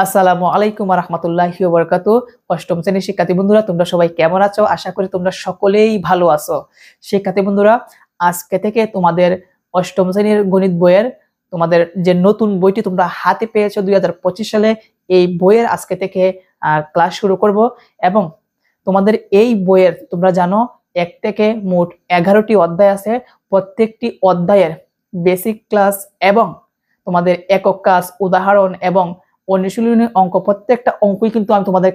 আসসালামু আলাইকুম রহমতুল্লাহি ওয়া বারাকাতুহু। অষ্টম শ্রেণীর শিক্ষার্থী বন্ধুরা, তোমরা সবাই কেমন আছো? আশা করি তোমরা সকলেই ভালো আছো। শিক্ষার্থী বন্ধুরা, আজকে থেকে তোমাদের অষ্টম শ্রেণীর গণিত বইয়ের তোমাদের যে নতুন বইটি তোমরা হাতে পেয়েছো 2025 সালে, এই বইয়ের আজকে থেকে ক্লাস শুরু করব। এবং তোমাদের এই বইয়ের তোমরা জানো 1 থেকে মোট 11টি অধ্যায় আছে। প্রত্যেকটি অধ্যায়ের বেসিক ক্লাস এবং তোমাদের একক কাজ, উদাহরণ এবং অনুশীলনী অঙ্ক, প্রত্যেকটা অঙ্কই কিন্তু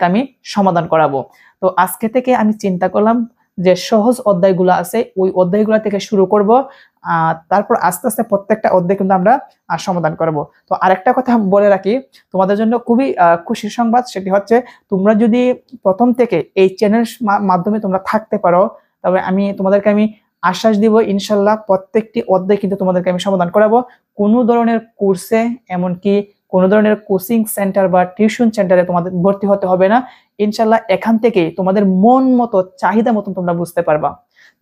আমি সমাধান করাবো। তো আজকে থেকে আমি চিন্তা করলাম যে সহজ অধ্যায়গুলো আছে ওই অধ্যায়গুলো থেকে শুরু করব, তারপর আস্তে আস্তে প্রত্যেকটা অধ্যায় কিন্তু আমরা সমাধান করব। তো আরেকটা কথা বলে রাখি, তোমাদের জন্য খুবই খুশির সংবাদ, সেটি হচ্ছে তোমরা যদি প্রথম থেকে এই চ্যানেল মাধ্যমে তোমরা থাকতে পারো, তবে তোমাদেরকে আশ্বাস দিব ইনশাল্লাহ প্রত্যেকটি অধ্যায় কিন্তু তোমাদেরকে আমি সমাধান করাবো। কোনো ধরনের কোর্সে, এমনকি কোনো ধরনের কোচিং সেন্টার বা টিউশন সেন্টারে তোমাদের ভর্তি হতে হবে না। ইনশাল্লাহ এখান থেকেই তোমাদের মন মতো, চাহিদা মতন তোমরা বুঝতে পারবা।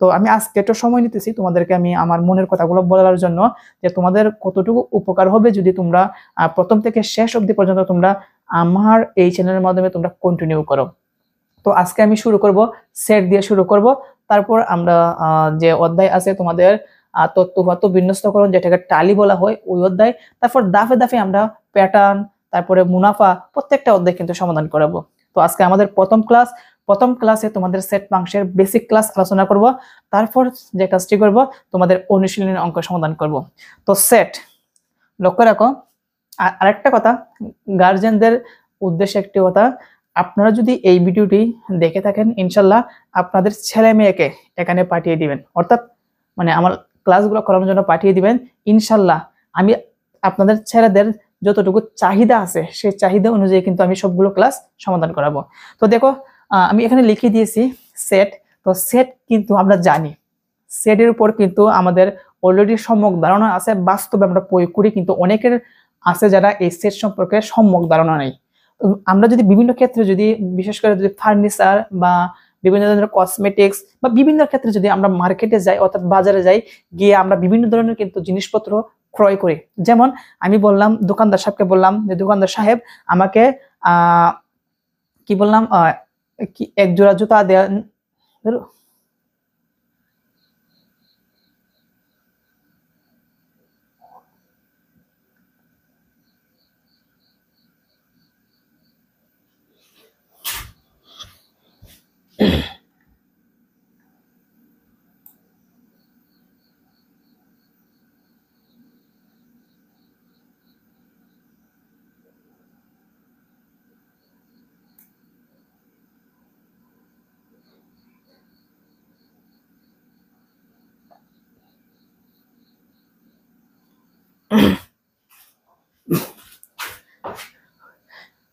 তো আমি আজকে একটু সময় নিতেছি তোমাদেরকে আমি আমার মনের কথাগুলো বলার জন্য, যে তোমাদের কতটুকু উপকার হবে যদি তোমরা প্রথম থেকে শেষ অবধি পর্যন্ত তোমরা আমার এই চ্যানেলের মাধ্যমে তোমরা কন্টিনিউ করো। তো আজকে আমি শুরু করব, সেট দিয়ে শুরু করব। তারপর আমরা যে অধ্যায় আছে তোমাদের তথ্যগত বিন্যস্তকরণ, যেটাকে টালি বলা হয়, ওই অধ্যায়। তারপর দাফে দাফে আমরা প্যাটার্ন, তারপরে মুনাফা, প্রত্যেকটা অধ্যায় কিন্তু সমাধান করাবো। তো আজকে আমাদের প্রথম ক্লাসে তোমাদের সেট মাংসের বেসিক ক্লাস আলোচনা করব। তারপর যে কাজটি করব, তোমাদের অনুশীলনী অঙ্ক সমাধান করব। তো সেট লক্ষ্য রাখো। আর আরেকটা কথা, গার্জেনদের উদ্দেশ্যে একটি কথা, আপনারা যদি এই ভিডিওটি দেখে থাকেন ইনশাল্লাহ আপনাদের ছেলে মেয়েকে এখানে পাঠিয়ে দিবেন, অর্থাৎ আমার ক্লাসগুলো করানোর জন্য পাঠিয়ে দিবেন। ইনশাল্লাহ আমি আপনাদের ছেলেদের যতটুকু চাহিদা আছে সেই চাহিদা অনুযায়ী কিন্তু আমি সবগুলো ক্লাস সমাধান করাবো। তো দেখো, আমি এখানে লিখে দিয়েছি সেট। তো সেট কিন্তু আমরা জানি, সেটের উপর কিন্তু আমাদের অলরেডি সম্যক ধারণা আছে। বাস্তবে আমরা প্রয়োগ করি, কিন্তু অনেকের আছে যারা এই সেট সম্পর্কে সম্যক ধারণা নেই। আমরা যদি বিভিন্ন ক্ষেত্রে, যদি বিশেষ করে যদি ফার্নিচার বা বিভিন্ন ধরনের কসমেটিক্স বা বিভিন্ন ক্ষেত্রে যদি আমরা মার্কেটে যাই, অর্থাৎ বাজারে যাই, গিয়ে আমরা বিভিন্ন ধরনের কিন্তু জিনিসপত্র ক্রয় করি। যেমন আমি বললাম, দোকানদার সাহেবকে বললাম যে দোকানদার সাহেব আমাকে কি বললাম, কি এক জোড়া জুতা দেন।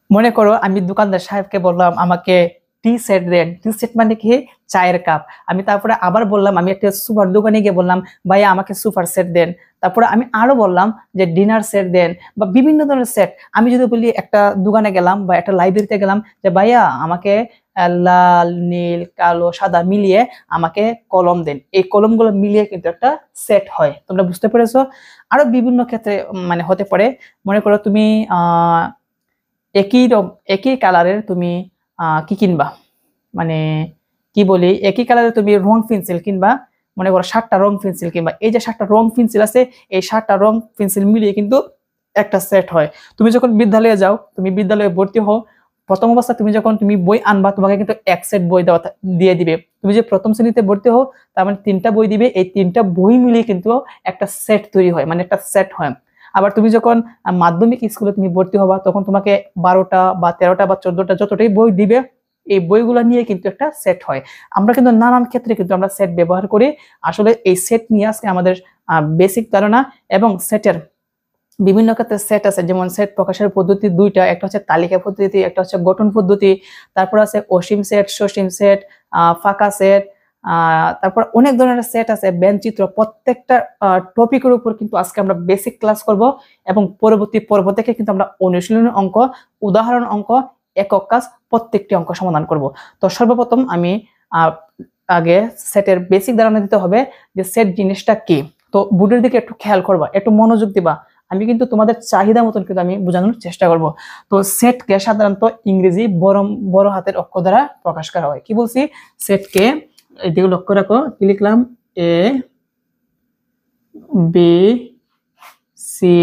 মনে করো আমি দোকানদার সাহেবকে বললাম আমাকে টি সেট দেন। টি সেট মানে কি? চায়ের কাপ। আমি তারপরে আবার বললাম, আমি একটা সুপার দোকানে গিয়ে বললাম ভাইয়া আমাকে সুপার সেট দেন। তারপরে আমি আরো বললাম যে ডিনার সেট দেন, বা বিভিন্ন ধরনের সেট। আমি যদি বলি একটা দোকানে গেলাম বা একটা লাইব্রেরিতে গেলাম যে ভাইয়া আমাকে লাল, নীল, কালো, সাদা মিলিয়ে আমাকে কলম দেন, এই কলমগুলো মিলিয়ে কিন্তু একটা সেট হয়। তোমরা বুঝতে পেরেছো? আরো বিভিন্ন ক্ষেত্রে হতে পারে। মনে করো তুমি একই কালারের তুমি কি কিনবা, মানে কি বলি, একই কালারের তুমি রং পেন্সিল কিনবা। মনে করো 7টা রং পেন্সিল কিনবা। এই যে 7টা রং পেন্সিল আছে, এই 7টা রং পেন্সিল মিলিয়ে কিন্তু একটা সেট হয়। তুমি যখন বিদ্যালয়ে যাও, তুমি বিদ্যালয়ে ভর্তি হও, প্রথম অবস্থা তুমি বই আনবা, তোমাকে কিন্তু এক সেট বই দিয়ে দিবে। তুমি যে প্রথম শ্রেণীতে ভর্তি হও, তার মানে 3টা বই দিবে। এই 3টা বই মিলিয়ে কিন্তু একটা সেট তৈরি হয়, একটা সেট হয়। আবার তুমি যখন মাধ্যমিক স্কুলে তুমি ভর্তি হবা, তখন তোমাকে 12টা বা 13টা বা 14টা যতটাই বই দিবে, এই বইগুলো নিয়ে কিন্তু একটা সেট হয়। আমরা কিন্তু নানান ক্ষেত্রে কিন্তু আমরা সেট ব্যবহার করি। আসলে এই সেট নিয়ে আজকে আমাদের বেসিক ধারণা। এবং সেটের বিভিন্ন ক্ষেত্রে সেট আছে, যেমন সেট প্রকাশের পদ্ধতি দুইটা, একটা হচ্ছে তালিকা পদ্ধতি, একটা হচ্ছে গঠন পদ্ধতি। তারপর আছে অসীম সেট, সসীম সেট, ফাঁকা সেট, তারপর অনেক ধরনের সেট আছে, চিত্র। প্রত্যেকটা টপিকের উপর কিন্তু আজকে আমরা বেসিক ক্লাস করব, এবং পরবর্তী পর্ব থেকে কিন্তু আমরা অনুশীলনী অঙ্ক, উদাহরণ অঙ্ক, একক কাজ, প্রত্যেকটি অঙ্ক সমাধান করব। তো সর্বপ্রথম আমি আগে সেটের বেসিক ধারণা দিতে হবে যে সেট জিনিসটা কি। তো বোর্ডের দিকে একটু খেয়াল করবা, একটু মনোযোগ দিবা। আমি কিন্তু তোমাদের চাহিদা মতন কিন্তু আমি বোঝানোর চেষ্টা করব। তো সেটকে সাধারণত ইংরেজি বড় বড় হাতের অক্ষর দ্বারা প্রকাশ করা হয়। কি বলছি? সেটকে এদিকে লক্ষ্য রাখো, কি লিখলাম? A B C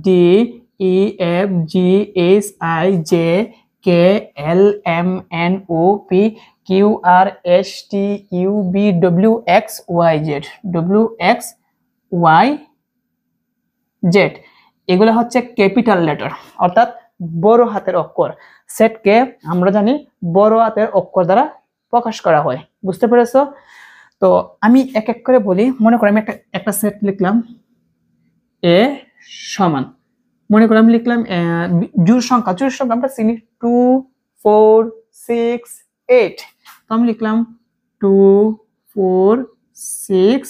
D E F G H I J K L M N O P Q R S T U V W X Y Z, Z. এগুলো হচ্ছে ক্যাপিটাল লেটার, অর্থাৎ বড় হাতের অক্ষর। সেটকে আমরা জানি বড় হাতের অক্ষর দ্বারা প্রকাশ করা হয়। বুঝতে পেরেছো? তো আমি এক এক করে বলি। মনে করো আমি একটা সেট লিখলাম, এ সমান, মনে করো আমি লিখলাম জোড় সংখ্যা আমরা চিনি 2 4 6 8। তো আমি লিখলাম 2 4 6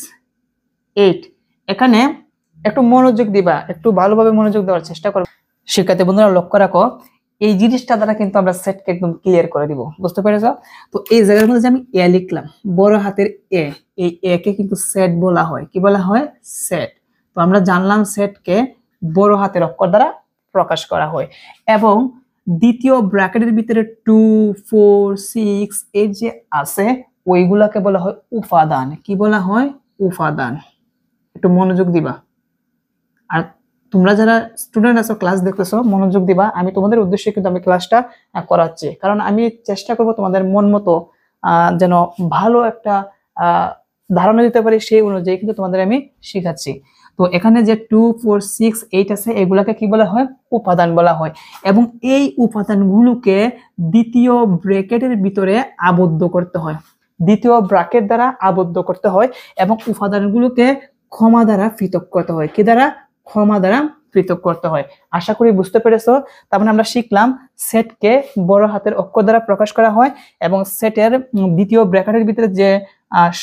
8। এখানে একটু মনোযোগ দিবা, একটু ভালোভাবে মনোযোগ দেওয়ার চেষ্টা করো। শিক্ষার্থী বন্ধুরা লক্ষ্য রাখো, এই জিনিসটা দ্বারা কিন্তু আমরা সেটকে একদম ক্লিয়ার করে দিব। বুঝতে পেরেছো? তো এই জায়গার মধ্যে যে আমি এ লিখলাম, বড় হাতের এ, এই এ কে কিন্তু সেট বলা হয়। কি বলা হয়? সেট। তো আমরা জানলাম সেটকে বড় হাতের অক্ষর দ্বারা প্রকাশ করা হয়। এবং দ্বিতীয় ব্র্যাকেটের ভিতরে 2 4 6 8 যে আছে, ওইগুলাকে বলা হয় উপাদান। কি বলা হয়? উপাদান। একটু মনোযোগ দিবা। আর তোমরা যারা স্টুডেন্ট আছো, ক্লাস দেখতেছো, মনোযোগ দিবা। আমি তোমাদের উদ্দেশ্যে কিন্তু আমি ক্লাসটা করাচ্ছি, কারণ আমি চেষ্টা করব তোমাদের মন মতো যেন ভালো একটা ধারণা দিতে পারি, সেই অনুযায়ী কিন্তু তোমাদের আমি শিখাচ্ছি। তো এখানে যে 2 4 6 8 আছে, এগুলাকে কি বলা হয়? উপাদান বলা হয়। এবং এই উপাদানগুলোকে দ্বিতীয় ব্র্যাকেটের ভিতরে আবদ্ধ করতে হয়, দ্বিতীয় ব্র্যাকেট দ্বারা আবদ্ধ করতে হয়। এবং উপাদানগুলোকে ক্ষমা দ্বারা পৃথক করতে হয়। কি দ্বারা? ক্ষমা দ্বারা পৃথক করতে হয়। আশা করি বুঝতে পেরেছো। তার মানে আমরা শিখলাম সেটকে বড় হাতের অক্ষর দ্বারা প্রকাশ করা হয়, এবং সেটের দ্বিতীয় ব্র্যাকেটের ভিতরে যে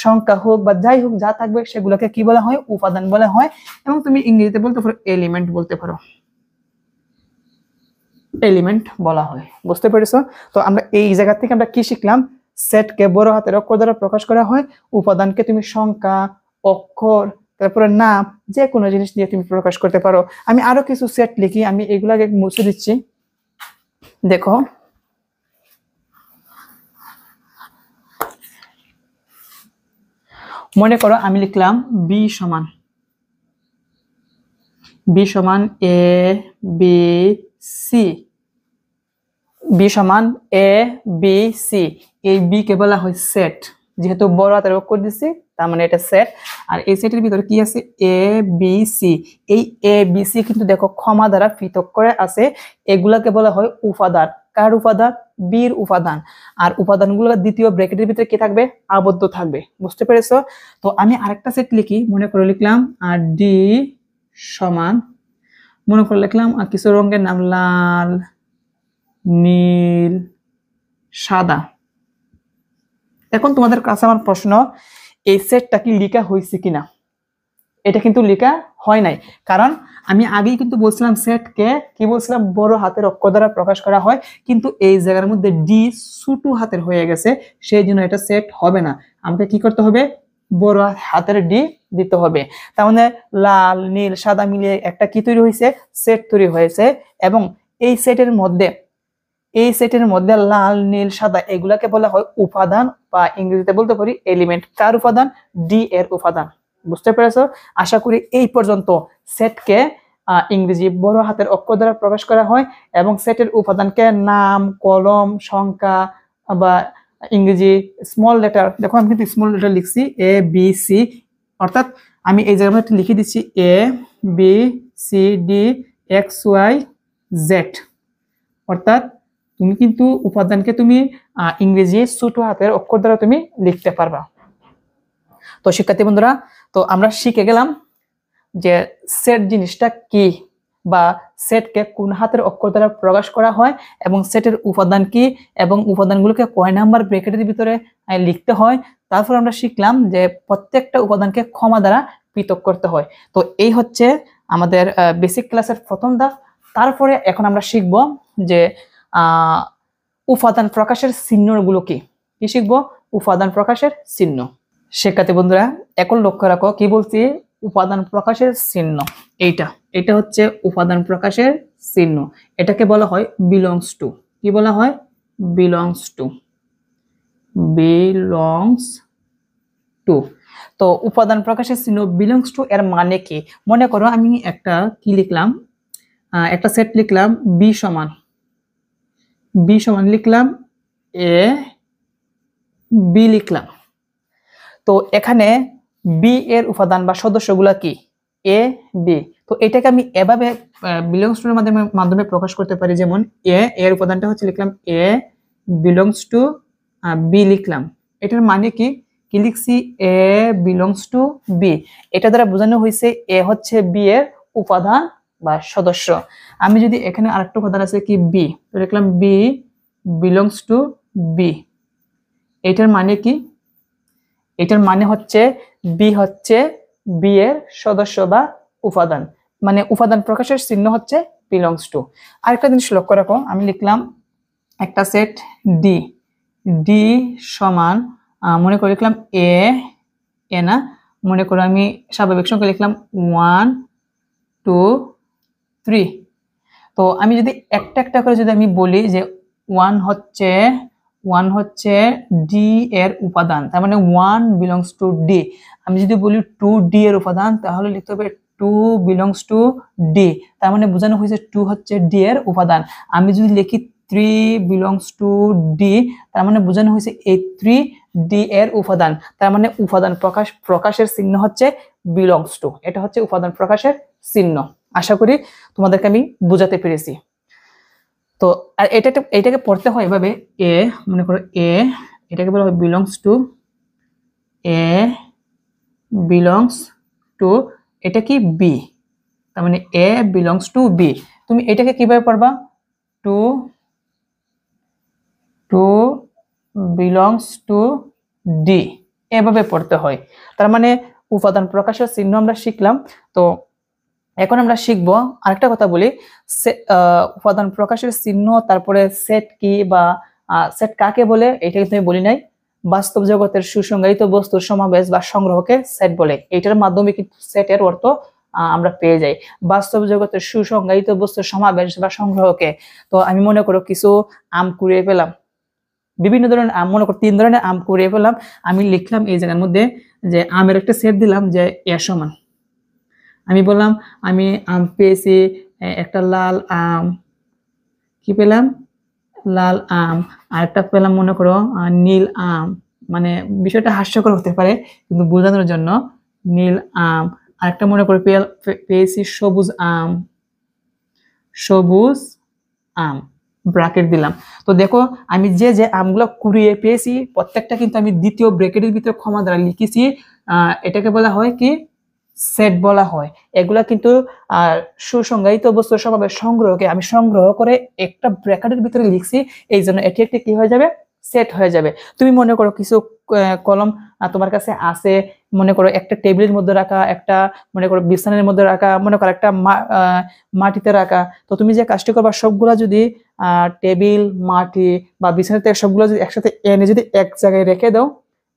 সংখ্যা হোক বা যাই হোক যা থাকবে, সেগুলোকে কি বলা হয়? উপাদান বলা হয়। এবং তুমি ইংরেজিতে বলতে পারো এলিমেন্ট বলতে পারো, এলিমেন্ট বলা হয়। বুঝতে পেরেছো? তো আমরা এই জায়গা থেকে আমরা কি শিখলাম? সেটকে বড় হাতের অক্ষর দ্বারা প্রকাশ করা হয়। উপাদানকে তুমি সংখ্যা, অক্ষর, তারপরে নাম, যে কোনো জিনিস দিয়ে তুমি প্রকাশ করতে পারো। আমি আরো কিছু সেট লিখি, আমি এগুলাকে মুছে দিচ্ছি। দেখো, মনে করো আমি লিখলাম বি সমান এ বি সি, বি সমান এ বি সি। এই বি কে বলা হয় সেট। যেহেতু বড় হাতের অক্ষর দিচ্ছি, তার মানে এটা সেট। আর এই সেটের ভিতরে কি আছে? এ বি সি। এই এ বি সি কিন্তু দেখো ক্ষমা দ্বারা পৃথক করে আছে। এগুলাকে বলা হয় উপাদান। কার উপাদান? বির উপাদান। আর উপাদানগুলো দ্বিতীয় ব্র্যাকেটের ভিতরে কি থাকবে? আবদ্ধ থাকবে। বুঝতে পেরেছো? তো আমি আরেকটা সেট লিখি। মনে করে লিখলাম আর ডি সমান, মনে করে লিখলাম আর কিছু রঙের নাম, লাল, নীল, সাদা। এখন তোমাদের কাছে আমার প্রশ্ন, এই সেটটা কি লেখা হয়েছে কিনা? এটা কিন্তু লেখা হয় নাই, কারণ আমি আগেই কিন্তু বলছিলাম সেটকে কি বলছিলাম? বড় হাতের অক্ষর দ্বারা প্রকাশ করা হয়। কিন্তু এই জায়গার মধ্যে ডি ছোট হাতের হয়ে গেছে, সেই জন্য এটা সেট হবে না। আমাকে কি করতে হবে? বড় হাতের ডি দিতে হবে। তার মানে লাল, নীল, সাদা মিলিয়ে একটা কি তৈরি হয়েছে? সেট তৈরি হয়েছে। এবং এই সেটের মধ্যে লাল, নীল, সাদা এগুলাকে বলা হয় উপাদান, বা ইংরেজিতে বলতে পারি এলিমেন্ট। কার উপাদান? ডি এর উপাদান। বুঝতে পেরেছো? আশা করি এই পর্যন্ত সেটকে ইংরেজি বড় হাতের অক্ষর দ্বারা প্রকাশ করা হয়, এবং সেটের উপাদানকে নাম, কলম, সংখ্যা বা ইংরেজি স্মল লেটার, দেখো আমি কিন্তু স্মল লেটার লিখছি, এ বি সি। অর্থাৎ আমি এই জায়গায় লিখে দিচ্ছি A B C D X Y Z. অর্থাৎ তুমি কিন্তু উপাদানকে তুমি ইংরেজি ছোট হাতের অক্ষর দ্বারা তুমি লিখতে পারবা। তো শিক্ষার্থী বন্ধুরা, তো আমরা শিখে গেলাম যে সেট জিনিসটা কি, বা সেটকে কোন হাতের অক্ষর দ্বারা প্রকাশ করা হয়, এবং সেটের উপাদান কি, এবং উপাদানগুলোকে কয় নাম্বার ব্র্যাকেটের ভিতরে লিখতে হয়। তারপর আমরা শিখলাম যে প্রত্যেকটা উপাদানকে ক্ষমা দ্বারা পৃথক করতে হয়। তো এই হচ্ছে আমাদের বেসিক ক্লাসের প্রথম ধাপ। তারপরে এখন আমরা শিখব যে উপাদান প্রকাশের চিহ্নগুলো কি শিখবো? উপাদান প্রকাশের চিহ্ন। শিক্ষার্থী বন্ধুরা এখন লক্ষ্য রাখো, কি বলছি? উপাদান প্রকাশের চিহ্ন এটা হচ্ছে উপাদান প্রকাশের চিহ্ন। এটাকে বলা হয় বিলংস টু। কি বলা হয়? Belongs to. Belongs to. তো উপাদান প্রকাশের চিহ্ন বিলংস টু এর মানে কি? মনে করো আমি একটা কি লিখলাম, একটা সেট লিখলাম বি সমান লিখলাম এ বি লিখলাম। তো এখানে বি এর উপাদান বা সদস্যগুলা কি? A B. তো এটাকে আমি এভাবে বিলংস টু এর মাধ্যমে প্রকাশ করতে পারি, যেমন এ এর উপাদানটা হচ্ছে লিখলাম এ বিলংস টু বি লিখলাম। এটার মানে কি? কি লিখছি? এ বিলংস টু বি। এটা দ্বারা বোঝানো হয়েছে এ হচ্ছে বি এর উপাদান বা সদস্য। আমি যদি এখানে আরেকটা উপাদান আছে কি বি, তো লিখলাম বি বিলংস টু বি। এটার মানে কি? এটার মানে হচ্ছে বি হচ্ছে বি এর সদস্য বা উপাদান, মানে উপাদান প্রকাশের চিহ্ন হচ্ছে বিলংস টু। আরেকটা জিনিস লক্ষ্য রাখো, আমি লিখলাম একটা সেট ডি, ডি সমান মনে করে লিখলাম এ এ না, মনে করো আমি স্বাভাবিক সংখ্যা লিখলাম 1 2 3। তো আমি যদি একটা একটা করে যদি আমি বলি যে 1 হচ্ছে ডি এর উপাদান, তার মানে 1 বিলংস টু ডি। আমি যদি বলি 2 ডি এর উপাদান, তাহলে লিখতে হবে 2 বিলংস টু ডি, তার মানে বোঝানো হয়েছে 2 হচ্ছে ডি এর উপাদান। আমি যদি লিখি 3 বিলংস টু ডি, তার মানে বোঝানো হয়েছে এই 3 ডি এর উপাদান, তার মানে উপাদান প্রকাশের চিহ্ন হচ্ছে বিলংস টু। এটা হচ্ছে উপাদান প্রকাশের চিহ্ন। আশা করি তোমাদেরকে আমি বোঝাতে পেরেছি। তো আর এটাকে পড়তে হয় এভাবে, এ মনে করো এ, এটাকে বলা হয় belongs to A belongs to, এটা কি বি, তার মানে এ বিলংস টু বি। তুমি এটাকে কিভাবে পড়বা? টু বিলংস টু ডি, এভাবে পড়তে হয়। তার মানে উপাদান প্রকাশের চিহ্ন আমরা শিখলাম। তো এখন আমরা শিখবো আরেকটা কথা বলি, উপাদান প্রকাশের চিহ্ন, তারপরে সেট কি বা সেট কাকে বলে এটা কিন্তু আমি বলি নাই। বাস্তব জগতের সুসংজ্ঞায়িত বস্তুর সমাবেশ বা সংগ্রহকে সেট বলে। এটার মাধ্যমে কিন্তু সেটের অর্থ আমরা পেয়ে যাই। বাস্তব জগতের সুসংজ্ঞায়িত বস্তুর সমাবেশ বা সংগ্রহকে। তো আমি মনে করো কিছু আম কুড়িয়ে পেলাম, বিভিন্ন ধরনের আম, মনে করো 3 ধরনের আম কুড়িয়ে পেলাম, আমি লিখলাম এই জায়গার মধ্যে যে আমের একটা সেট দিলাম যে এ সমান, আমি বললাম আমি আম পেয়েছি একটা লাল আম, কি পেলাম? লাল আম। আর একটা পেলাম মনে করো নীল আম, মানে বিষয়টা হাস্যকর হতে পারে কিন্তু বোঝানোর জন্য নীল আম। আর একটা মনে করো পেয়েছি সবুজ আম, সবুজ আম, ব্র্যাকেট দিলাম। তো দেখো আমি যে যে আমগুলো কুড়িয়ে পেয়েছি প্রত্যেকটা কিন্তু আমি দ্বিতীয় ব্র্যাকেটের ভিতরে কমা দ্বারা লিখেছি। এটাকে বলা হয় কি? সেট বলা হয়। এগুলা কিন্তু সুসংজ্ঞায়িত বস্তুর সমাবেশ সংগ্রহকে আমি সংগ্রহ করে একটা ব্র্যাকেটের ভিতরে লিখছি, এই জন্য এটি একটি কি হয়ে যাবে? সেট হয়ে যাবে। তুমি মনে করো কিছু কলম তোমার কাছে আছে, মনে করো একটা টেবিলের মধ্যে রাখা, একটা মনে করো বিছানার মধ্যে রাখা, মনে করো একটা মাটিতে রাখা। তো তুমি যে কাজটি করবা সবগুলা যদি টেবিল, মাটি বা বিছানাতে সবগুলো যদি একসাথে এনে যদি এক জায়গায় রেখে দাও,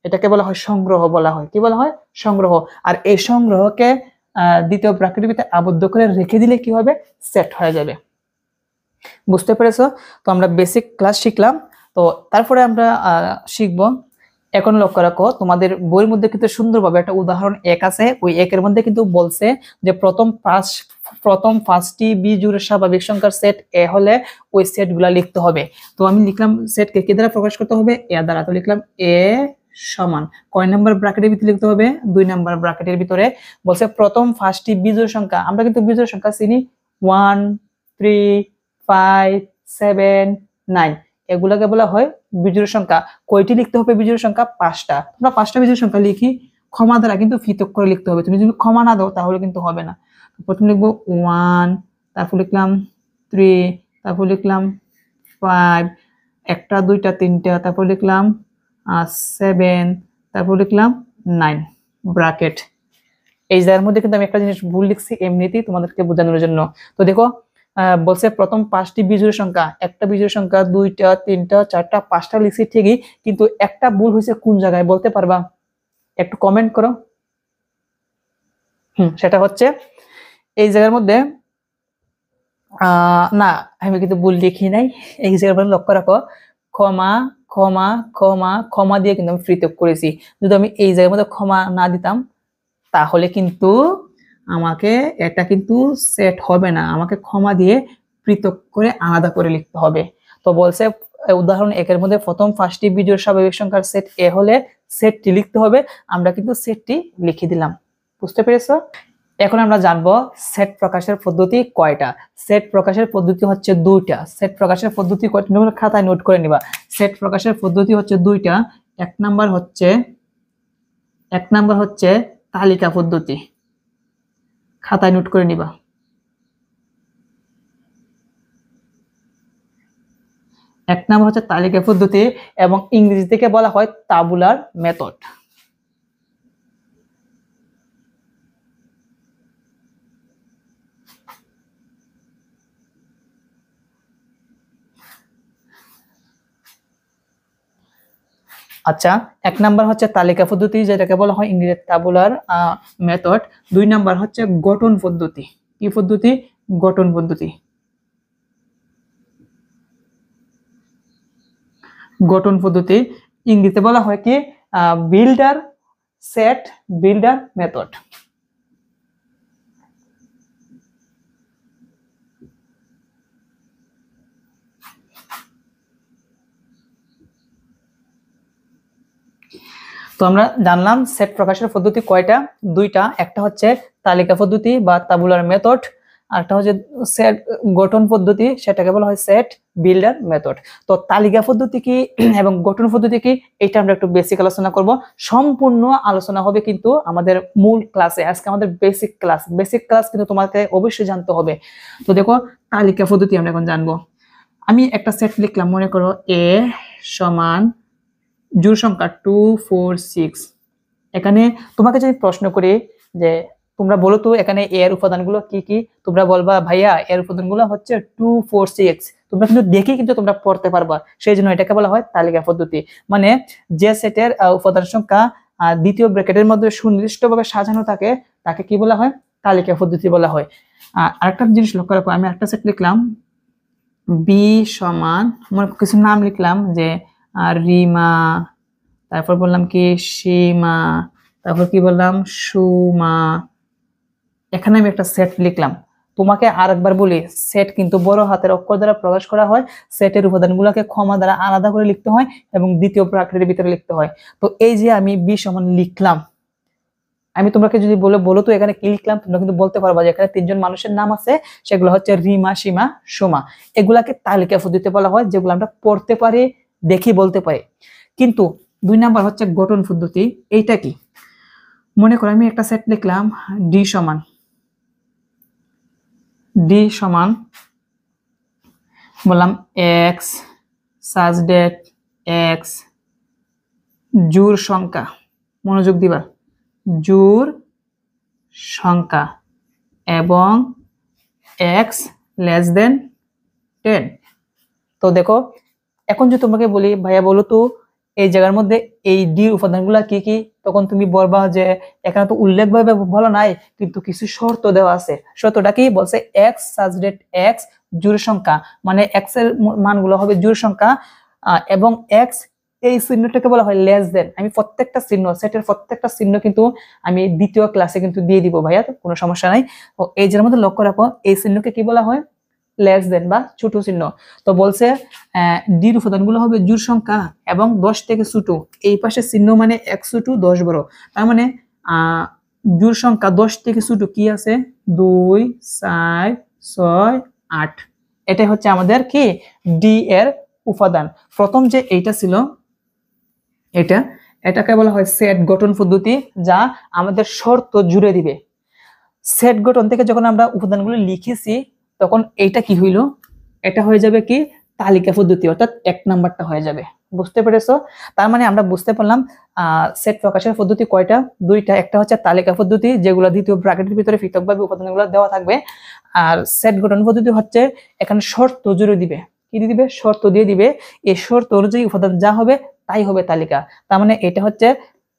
এটাকে বলা হয় সংগ্রহ বলা হয়। কি বলা হয়? সংগ্রহ। আর এই সংগ্রহকে দ্বিতীয় ব্র্যাকেটের ভিতরে আবদ্ধ করে রেখে দিলে কি হবে? সেট হয়ে যাবে। বুঝতে পেরেছো? তো আমরা বেসিক ক্লাস শিখলাম। তো তারপরে আমরা শিখবো, এখন লক্ষ্য রাখো তোমাদের বইয়ের মধ্যে কিন্তু সুন্দরভাবে একটা উদাহরণ এক আছে, ওই একের মধ্যে কিন্তু বলছে যে প্রথম 5টি বিজোড় স্বাভাবিক সংখ্যার সেট এ হলে ওই সেটগুলা লিখতে হবে। তো আমি লিখলাম সেটকে কি দ্বারা প্রকাশ করতে হবে? এ দ্বারা। তো লিখলাম এ সমান কয় নাম্বার ব্র্যাকেটের ভিতরে লিখতে হবে? 2 নাম্বার ব্র্যাকেটের ভিতরে। বলছে প্রথম 5টি বিজোড় সংখ্যা, আমরা কিন্তু বিজোড় সংখ্যা চিনি 1 3 5 7 9, এগুলাকে বলা হয় বিজোড় সংখ্যা। কয়টি লিখতে হবে বিজোড় সংখ্যা? 5টা। আমরা 5টা বিজোড় সংখ্যা লিখি, ক্ষমা দ্বারা কিন্তু পৃথক করে লিখতে হবে। তুমি যদি ক্ষমা না দাও তাহলে কিন্তু হবে না। প্রথমে লিখবো 1, তারপর লিখলাম 3, তারপর লিখলাম 5, একটা দুইটা তিনটা, তারপর লিখলাম 7, তারপর লিখলাম 9 ব্র্যাকেট। এই জায়গার মধ্যে কিন্তু আমি একটা জিনিস ভুল লিখছি এমনিতেই তোমাদেরকে বোঝানোর জন্য। তো দেখো বলছে প্রথম 5টি বিজোড় সংখ্যা, একটা বিজোড় সংখ্যা 2টা 3টা 4টা 5টা লিখছি ঠিকই, কিন্তু একটা ভুল হয়েছে কোন জায়গায় বলতে পারবা? একটু কমেন্ট করো। সেটা হচ্ছে এই জায়গার মধ্যে না, আমি কিন্তু ভুল লিখি নাই। এই জায়গার মধ্যে লক্ষ্য রাখো, ক্ষমা ক্ষমা ক্ষমা ক্ষমা দিয়ে কিন্তু আমি পৃথক করেছি। যদি আমি এই জায়গার মধ্যে ক্ষমা না দিতাম তাহলে কিন্তু আমাকে এটা কিন্তু সেট হবে না, আমাকে ক্ষমা দিয়ে পৃথক করে আলাদা করে লিখতে হবে। তো বলছে উদাহরণ একের মধ্যে প্রথম ফার্স্টটি বিজোড় স্বাভাবিক সংখ্যার সেট এ হলে সেটটি লিখতে হবে, আমরা কিন্তু সেটটি লিখে দিলাম। বুঝতে পেরেছো? এখন আমরা জানবো সেট প্রকাশের পদ্ধতি কয়টা। সেট প্রকাশের পদ্ধতি হচ্ছে দুইটা। সেট প্রকাশের পদ্ধতি কয়টা তোমরা খাতায় নোট করে নিবা। সেট প্রকাশের পদ্ধতি হচ্ছে দুইটা। এক নাম্বার হচ্ছে তালিকা পদ্ধতি, খাতায় নোট করে নিবা। এক নাম্বার হচ্ছে তালিকা পদ্ধতি এবং ইংরেজি থেকে বলা হয় তাবুলার মেথড। আচ্ছা, এক নাম্বার হচ্ছে তালিকা পদ্ধতি, যেটাকে বলা হয় ইংরেজিতে তাবুলার মেথড। দুই নাম্বার হচ্ছে গঠন পদ্ধতি। কি পদ্ধতি? গঠন পদ্ধতি। গঠন পদ্ধতি ইংরেজিতে বলা হয় কি বিল্ডার সেট বিল্ডার মেথড। তো আমরা জানলাম সেট প্রকাশের পদ্ধতি কয়টা, দুইটা। একটা হচ্ছে তালিকা পদ্ধতি বা তাবুলার মেথড, আরেকটা হচ্ছে সেট গঠন পদ্ধতি, সেটাকে বলা হয় সেট বিল্ডার মেথড। তো তালিকা পদ্ধতি কি এবং গঠন পদ্ধতি কি, এটা আমরা একটু বেসিক আলোচনা করব। সম্পূর্ণ আলোচনা হবে কিন্তু আমাদের মূল ক্লাসে। আজকে আমাদের বেসিক ক্লাস কিন্তু তোমাকে অবশ্যই জানতে হবে। তো দেখো, তালিকা পদ্ধতি আমরা এখন জানবো। আমি একটা সেট লিখলাম, মনে করো এ সমান জোড় সংখ্যা 2 4 6। এখানে তোমাকে যদি প্রশ্ন করি যে তোমরা বলো তো এখানে এর উপাদানগুলো কি কি, তোমরা বলবা ভাইয়া এর উপাদানগুলো হচ্ছে 2 4 6। তোমরা কিন্তু দেখে কিন্তু তোমরা পড়তে পারবা, সেই জন্য এটাকে বলা হয় তালিকা পদ্ধতি। মানে যে সেটের উপাদান সংখ্যা দ্বিতীয় ব্র্যাকেটের মধ্যে সুনির্দিষ্টভাবে সাজানো থাকে তাকে কি বলা হয়? তালিকা পদ্ধতি বলা হয়। আরেকটা জিনিস লক্ষ্য রাখো, আমি একটা সেট লিখলাম বি সমান, কিছু নাম লিখলাম যে রিমা, তারপর বললাম কি সীমা, তারপর কি বললাম সুমা। এখানে আমি একটা সেট লিখলাম। তোমাকে আরেকবার বলি, সেট কিন্তু বড় হাতের অক্ষর দ্বারা প্রকাশ করা হয়। সেটের উপাদানগুলোকে কমা দ্বারা আলাদা করে লিখতে হয় এবং দ্বিতীয় ব্র্যাকেটের ভিতরে লিখতে হয়। তো এই যে আমি বি সমান লিখলাম, আমি তোমাকে যদি বলো তো এখানে কি লিখলাম, তোমরা কিন্তু বলতে পারবা যে এখানে তিনজন মানুষের নাম আছে, সেগুলো হচ্ছে রিমা সীমা সুমা। এগুলাকে তালিকা পদ্ধতি বলা হয়, যেগুলো আমরা পড়তে পারি, দেখি বলতে পারি। কিন্তু দুই নাম্বার হচ্ছে গঠন পদ্ধতি। এইটা কি? মনে করো আমি একটা সেট লিখলাম ডি সমান বললাম এক্স সাজডেট এক্স জোড় সংখ্যা, মনোযোগ দিবা, জোড় সংখ্যা এবং এক্স লেস দেন 10। তো দেখো, এখন যদি তোমাকে বলি ভাইয়া বলো তো এই জায়গার মধ্যে এই ডি উপাদানগুলো কি কি, তখন তুমি বলবা যে এখানে তো উল্লেখভাবে বলা নাই, কিন্তু কিছু শর্ত দেওয়া আছে। শর্তটা কি বলছে? এক্স সাজডেট এক্স জোড় সংখ্যা, মানে এক্স এর মানগুলো হবে জোড় সংখ্যা এবং এক্স এই চিহ্নটাকে বলা হয় লেস দেন। আমি প্রত্যেকটা চিহ্ন, সেটের প্রত্যেকটা চিহ্ন কিন্তু আমি দ্বিতীয় ক্লাসে কিন্তু দিয়ে দিব ভাইয়া, তো কোনো সমস্যা নাই। তো এই যে মধ্যে লক্ষ্য রাখো, এই চিহ্নকে কি বলা হয়? লেস দেন বা ছোট চিহ্ন। তো বলছে ডির উপাদানগুলো হবে জোড় সংখ্যা এবং 10 থেকে ছোট। এই পাশে চিহ্ন মানে 1 ছোট 10 বড়, তার মানে জোড় সংখ্যা 10 থেকে ছোট কি আছে? 2 4 6 8। এটাই হচ্ছে আমাদের কি ডি এর উপাদান। প্রথম যে এইটা ছিল, এটাকে বলা হয় সেট গঠন পদ্ধতি, যা আমাদের শর্ত জুড়ে দিবে। সেট গঠন থেকে যখন আমরা উপাদানগুলো লিখেছি তখন এইটা কি হইল? এটা হয়ে যাবে কি তালিকা পদ্ধতি, অর্থাৎ এক নাম্বারটা হয়ে যাবে। বুঝতে পেরেছো? তার মানে আমরা বুঝতে পারলাম সেট প্রকাশের পদ্ধতি কয়টা? দুইটা। একটা হচ্ছে তালিকা পদ্ধতি, যেগুলো দ্বিতীয় ব্র্যাকেটের ভিতরে পৃথকভাবে উপাদানগুলো দেওয়া থাকবে। আর সেট গঠন পদ্ধতি হচ্ছে এখানে শর্ত জুড়ে দিবে। কি দিয়ে দিবে? শর্ত দিয়ে দিবে। এই শর্ত অনুযায়ী উপাদান যা হবে তাই হবে তালিকা। তার মানে এটা হচ্ছে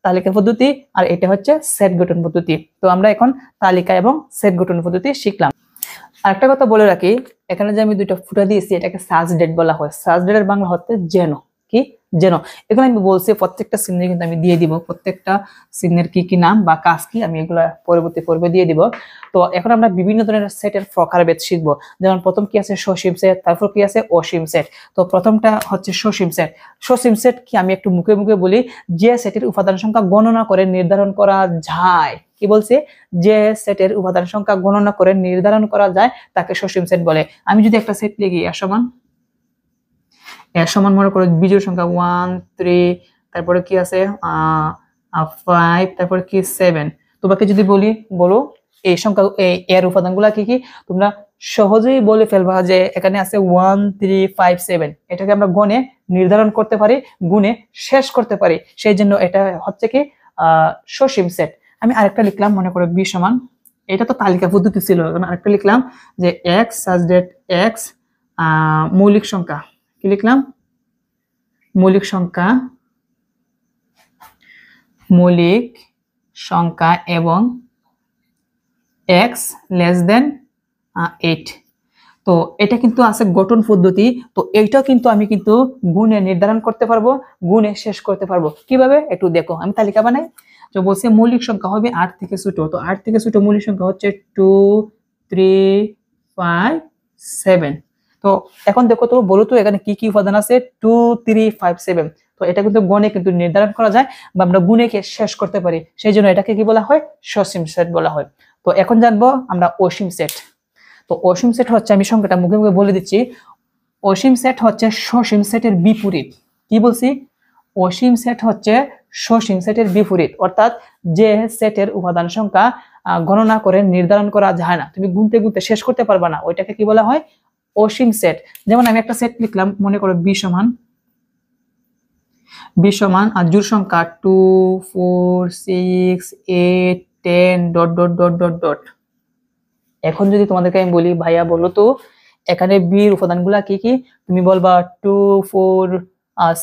তালিকা পদ্ধতি, আর এটা হচ্ছে সেট গঠন পদ্ধতি। তো আমরা এখন তালিকা এবং সেট গঠন পদ্ধতি শিখলাম। আরেকটা কথা বলে রাখি, এখানে যে আমি দুইটা ফুটা দিয়েছি এটাকে সার্চ ডেট বলা হয়। সার্চ ডেটের বাংলা হচ্ছে যেন, কি যেন। এখানে আমি বলছি প্রত্যেকটা চিহ্নে কিন্তু আমি দিয়ে দিব প্রত্যেকটা চিহ্নের কি কি নাম বা কাজ কি, আমি এগুলা পরবর্তী পর্বে দিয়ে দিব। তো এখন আমরা বিভিন্ন ধরনের সেটের প্রকারভেদ শিখবো। যেমন প্রথম কি আছে সসীম সেট, তারপর কি আছে অসীম সেট। তো প্রথমটা হচ্ছে সসীম সেট। সসীম সেট কি আমি একটু মুখে মুখে বলি, যে সেটের উপাদান সংখ্যা গণনা করে নির্ধারণ করা যায়। কি বলছে? যে সেটের উপাদান সংখ্যা গণনা করে নির্ধারণ করা যায় তাকে সসীম সেট বলে। আমি যদি একটা সেট লিখি এর সমান মনে করো বিজোড় সংখ্যা 1 3, তারপরে কি আছে 5, তারপরে কি 7। তোমাকে যদি বলি বলো এই সংখ্যা এর উপাদানগুলো কি কি, তোমরা সহজেই বলে ফেলবা যে এখানে আছে 1 3 5 7। এটাকে আমরা গণে নির্ধারণ করতে পারি, গুণে শেষ করতে পারি, সেই জন্য এটা হচ্ছে কি সসীম সেট। আমি আরেকটা লিখলাম, মনে করো b সমান, এটা তো তালিকা পদ্ধতি ছিল, আরেকটা লিখলাম যে x সাজ ডেট x মৌলিক সংখ্যা। কি লিখলাম? মৌলিক সংখ্যা এবং x লেস দেন 8। তো এটা কিন্তু আছে গঠন পদ্ধতি। তো এইটাও কিন্তু আমি কিন্তু গুণে নির্ধারণ করতে পারবো, গুণে শেষ করতে পারবো। কিভাবে একটু দেখো, আমি তালিকা বানাই। তো বলছে মৌলিক সংখ্যা হবে 8 থেকে ছোট। তো 8 থেকে ছোট মৌলিক সংখ্যা হচ্ছে 2 3 5 7। তো এখন দেখো তো, বলো তো এখানে কি কি উপাদান আছে? 2 3 5 7। তো এটা কিন্তু গণে কিন্তু নির্ধারণ করা যায় বা আমরা গুণে শেষ করতে পারি, সেই জন্য এটাকে কি বলা হয়? সসীম সেট বলা হয়। তো এখন জানবো আমরা অসীম সেট। তো অসীম সেট হচ্ছে, আমি সংখ্যাটা মুখে মুখে বলে দিচ্ছি, অসীম সেট হচ্ছে সসীম সেটের বিপরীত। কি বলছি? অসীম সেট হচ্ছে সসীম সেটের বিপরীত, অর্থাৎ যে সেটের উপাদান সংখ্যা গণনা করে নির্ধারণ করা যায় না, তুমি গুনতে গুনতে শেষ করতে পারবা না, ওইটাকে কি বলা হয়? অসীম সেট। যেমন আমি একটা সেট লিখলাম, মনে করো b সমান আর জোড় সংখ্যা 2 4 6 8 10 dot dot dot dot dot. এখন যদি তোমাদেরকে আমি বলি ভাইয়া বলো তো এখানে b এর উপাদানগুলো কি কি, তুমি বলবা 2 4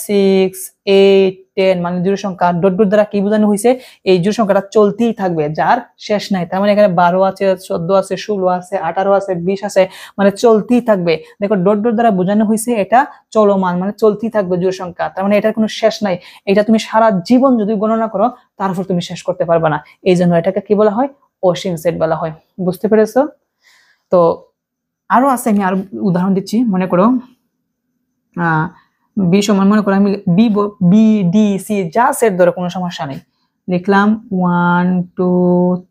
6 8 10, মানে জোড় সংখ্যা ডট ডট দ্বারা কি বোঝানো হয়েছে? এই জোড় সংখ্যাটা চলতেই থাকবে, যার শেষ নাই। তার মানে এখানে 12 আছে, 14 আছে, 16 আছে, 18 আছে, 20 আছে, মানে চলতেই থাকবে। দেখো ডট ডট দ্বারা বোঝানো হয়েছে এটা চলমান, মানে চলতেই থাকবে জোড় সংখ্যা, তার মানে এটার কোনো শেষ নাই। এটা তুমি সারা জীবন যদি গণনা করো তারপর তুমি শেষ করতে পারবে না, এই জন্য এটাকে কি বলা হয়? অসীম সেট বলা হয়। বুঝতে পেরেছো? তো আরো আছে, আমি আরো উদাহরণ দিচ্ছি। মনে করো বি সমান, মনে করো আমি বি ডি সি যা সেট ধরো, কোনো সমস্যা নেই, লিখলাম 1 2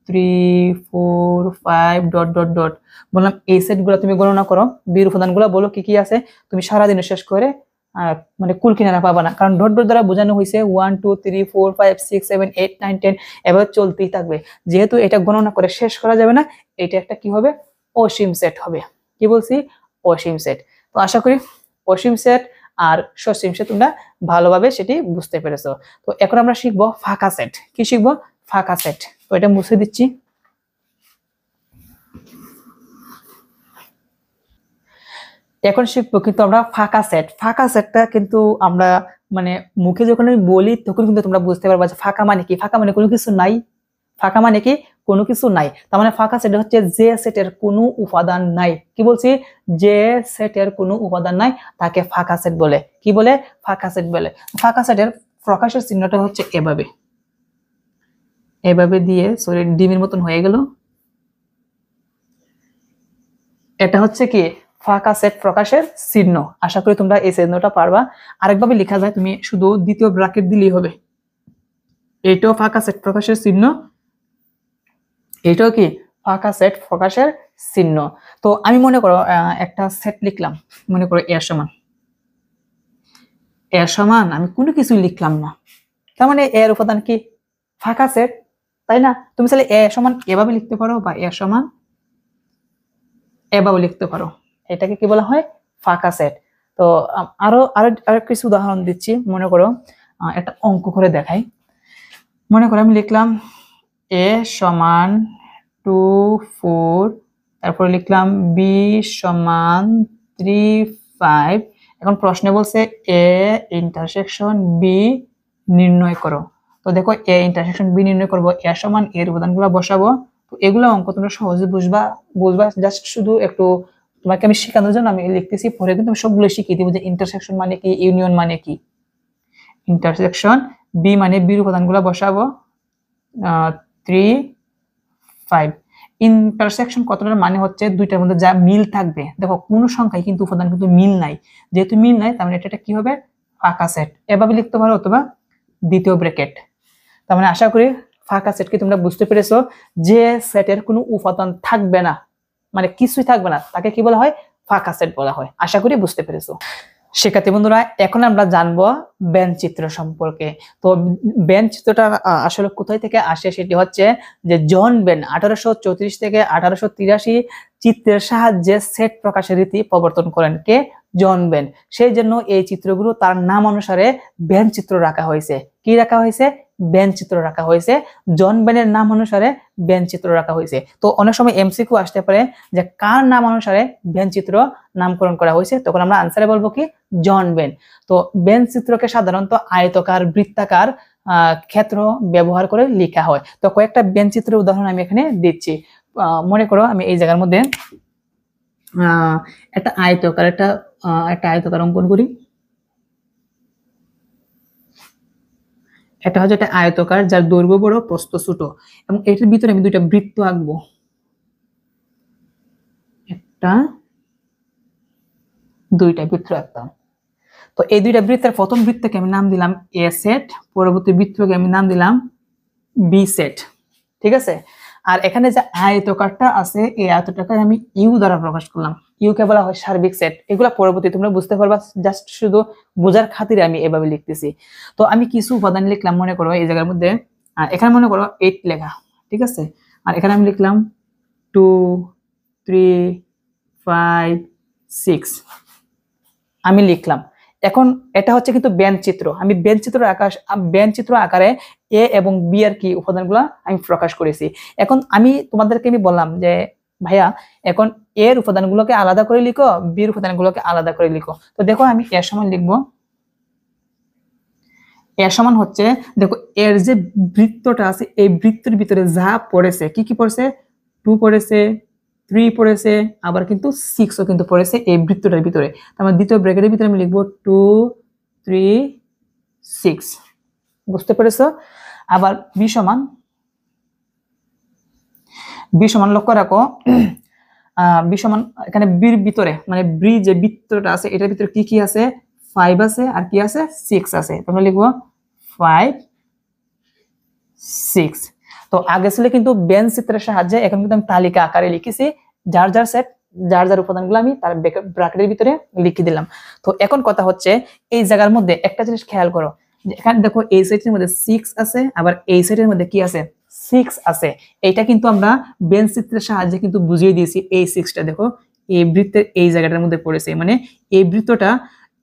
3 4 5 ডট ডট ডট। বললাম এই সেট গুলো তুমি গণনা করো, বির উপাদান গুলো বলো কি কি আছে। তুমি সারাদিনে শেষ করে মানে কুল কিনারা পাবা না, কারণ ডট ডট দ্বারা বোঝানো হয়েছে 1 2 3 4 5 6 7 8 9 10, এভাবে চলতেই থাকবে। যেহেতু এটা গণনা করে শেষ করা যাবে না, এটা একটা কি হবে? অসীম সেট হবে। কি বলছি? অসীম সেট। তো আশা করি অসীম সেট আর সসীম সেট তোমরা ভালোভাবে সেটি বুঝতে পেরেছো। তো এখন আমরা শিখবো ফাঁকা সেট। কি শিখবো? ফাঁকা সেট। তো এটা মুছে দিচ্ছি। এখন শিখবো কিন্তু আমরা ফাঁকা সেট। ফাঁকা সেটটা কিন্তু আমরা মানে মুখে যখন আমি বলি তখন কিন্তু তোমরা বুঝতে পারবা যে ফাঁকা মানে কি। ফাঁকা মানে কোনো কিছু নাই। ফাঁকা মানে কি? কোনো কিছু নাই। তার মানে ফাঁকা সেট হচ্ছে যে সেটের কোনো উপাদান নাই। কি বলছি? যে সেটের কোনো উপাদান নাই তাকে ফাঁকা সেট বলে। কি বলে? ফাঁকা সেট বলে। ফাঁকা সেটের প্রকাশের চিহ্নটা হচ্ছে এভাবে, এভাবে দিয়ে, সরি ডিমের মতন হয়ে গেল। এটা হচ্ছে কি? ফাঁকা সেট প্রকাশের চিহ্ন। আশা করি তোমরা এই চিহ্নটা পারবা। আরেকভাবে লেখা যায়, তুমি শুধু দ্বিতীয় ব্র্যাকেট দিলেই হবে। এটাও ফাঁকা সেট প্রকাশের চিহ্ন, এটাও কি? ফাঁকা সেট প্রকাশের চিহ্ন। তো আমি মনে করো একটা সেট লিখলাম, মনে করো এর সমান আমি কোনো কিছু লিখলাম না, তার মানে এর উপাদান কি? ফাঁকা সেট, তাই না? তুমি চাইলে এ সমান এভাবে লিখতে পারো বা এ সমান এভাবে লিখতে পারো, এটাকে কি বলা হয়? ফাঁকা সেট। তো আরো আরো কিছু উদাহরণ দিচ্ছি। মনে করো একটা অঙ্ক করে দেখাই। মনে করো আমি লিখলাম a সমান 2 4, তারপরে লিখলাম b সমান 3 5। এখন প্রশ্নে বলছে a ইন্টারসেকশন b নির্ণয় করো। তো তো দেখো এ ইন্টারসেকশন বি নির্ণয় করবো, এ সমান এর উপাদানগুলো বসাবো। তো এগুলো অঙ্ক তোমরা সহজে বুঝবা জাস্ট শুধু একটু তোমাকে আমি শেখানোর জন্য আমি লিখতেছি, পরে কিন্তু আমি সবগুলো শিখিয়ে দিব যে ইন্টারসেকশন মানে কি, ইউনিয়ন মানে কি। ইন্টারসেকশন বি মানে বির উপাদানগুলো বসাবো 3 5। ইন্টারসেকশন কতটার মানে হচ্ছে দুইটার মধ্যে যা মিল থাকবে। দেখো কোনো সংখ্যায় কিন্তু উপাদান কিন্তু মিল নাই, যেহেতু মিল নাই তার মানে এটা কি হবে, ফাঁকা সেট। এভাবে লিখতে পারো অথবা দ্বিতীয় ব্র্যাকেট। তার মানে আশা করি ফাঁকা সেট কি তোমরা বুঝতে পেরেছো, যে সেটের কোনো উপাদান থাকবে না, মানে কিছুই থাকবে না, তাকে কি বলা হয়, ফাঁকা সেট বলা হয়। আশা করি বুঝতে পেরেছো। শিক্ষার্থী বন্ধুরা, এখন আমরা জানবো বেন চিত্র সম্পর্কে। তো বেন চিত্রটা আসলে কোথায় থেকে আসে, সেটি হচ্ছে যে জন বেন 1834 থেকে 1883 চিত্রের সাহায্যে সেট প্রকাশের রীতি প্রবর্তন করেন। কে? জন বেন। সেই জন্য এই চিত্রগুলো তার নাম অনুসারে বেন চিত্র রাখা হয়েছে। কি রাখা হয়েছে? বেন চিত্র রাখা হয়েছে। জন বেনের নাম অনুসারে বেন চিত্র রাখা হয়েছে। তো অনেক সময় এমসিকিউ আসতে পারে যে কার নাম অনুসারে বেন চিত্র নামকরণ করা হয়েছে, তখন আমরা আনসারে বলবো কি, জন বেন। তো বেন চিত্রকে সাধারণত আয়তকার, বৃত্তাকার ক্ষেত্র ব্যবহার করে লেখা হয়। তো কয়েকটা বেন চিত্রের উদাহরণ আমি এখানে দিচ্ছি। মনে করো আমি এই জায়গার মধ্যে একটা আয়তকার অঙ্কন করি। এটা হচ্ছে একটা আয়তকার যার দৈর্ঘ্য বড়, প্রস্থ ছোট, এবং এটার ভিতরে আমি দুইটা বৃত্ত আঁকবো। দুইটা বৃত্ত আঁকতাম। তো এই দুইটা বৃত্তের প্রথম বৃত্তকে আমি নাম দিলাম এ সেট, পরবর্তী বৃত্তকে আমি নাম দিলাম বি সেট। ঠিক আছে। আর এখানে যে আয়তকারটা আছে, এই আয়তটাকে আমি ইউ দ্বারা প্রকাশ করলাম। ইউ কে বলা হয় সার্বিক সেট। এগুলা পরবর্তী তোমরা বুঝতে পারবা, জাস্ট শুধু বোঝার খাতিরে আমি এভাবে লিখতেছি। তো আমি কিছু উপাদান লিখলাম, মনে করো এই জায়গার মধ্যে এখানে মনে করো 8 লেখা, ঠিক আছে। আর এখানে আমি লিখলাম 2 3 5 6 আমি লিখলাম। এখন এটা হচ্ছে কিন্তু বেন চিত্র। আমি বেন চিত্র আকারে এ এবং বি এর কি উপাদানগুলো আমি প্রকাশ করেছি। এখন তোমাদেরকে বললাম যে ভাইয়া এখন এর উপাদানগুলোকে আলাদা করে লিখো, বি এর উপাদানগুলোকে আলাদা করে লিখো। তো দেখো আমি এর সমান লিখবো। এর সমান হচ্ছে, দেখো এর যে বৃত্তটা আছে, এই বৃত্তের ভিতরে যা পড়েছে, কি কি পড়েছে, 2 পড়েছে, 3 পড়েছে, আবার কিন্তু 6ও কিন্তু পড়েছে এই বৃত্তটার ভিতরে। তার দ্বিতীয় ব্র্যাকেটের ভিতরে আমি লিখবো 2 3 6। বুঝতে পেরেছো? আবার বি সমান লক্ষ্য রাখো, বি সমান এখানে বির ভিতরে, মানে বি যে বৃত্তটা আছে এটার ভিতরে কি কি আছে, 5 আছে, আর কি আছে, 6 আছে। তোমরা লিখবো 5 6। তো আগে ছিল কিন্তু বেন চিত্রের সাহায্যে, এখন কিন্তু আমি তালিকা আকারে লিখেছি, যার যার সেট, যার যার উপাদানগুলো আমি তার ব্র্যাকেটের ভিতরে লিখে দিলাম। তো এখন কথা হচ্ছে এই জায়গার মধ্যে একটা জিনিস খেয়াল করো, যে এখানে দেখো এই সেটের মধ্যে 6 আছে, আবার এই সেটের মধ্যে কি আছে, 6 আছে। এটা কিন্তু আমরা বেন চিত্রের সাহায্যে কিন্তু বুঝিয়ে দিয়েছি। এই 6টা দেখো এই বৃত্তের এই জায়গাটার মধ্যে পড়েছে, মানে এই বৃত্তটা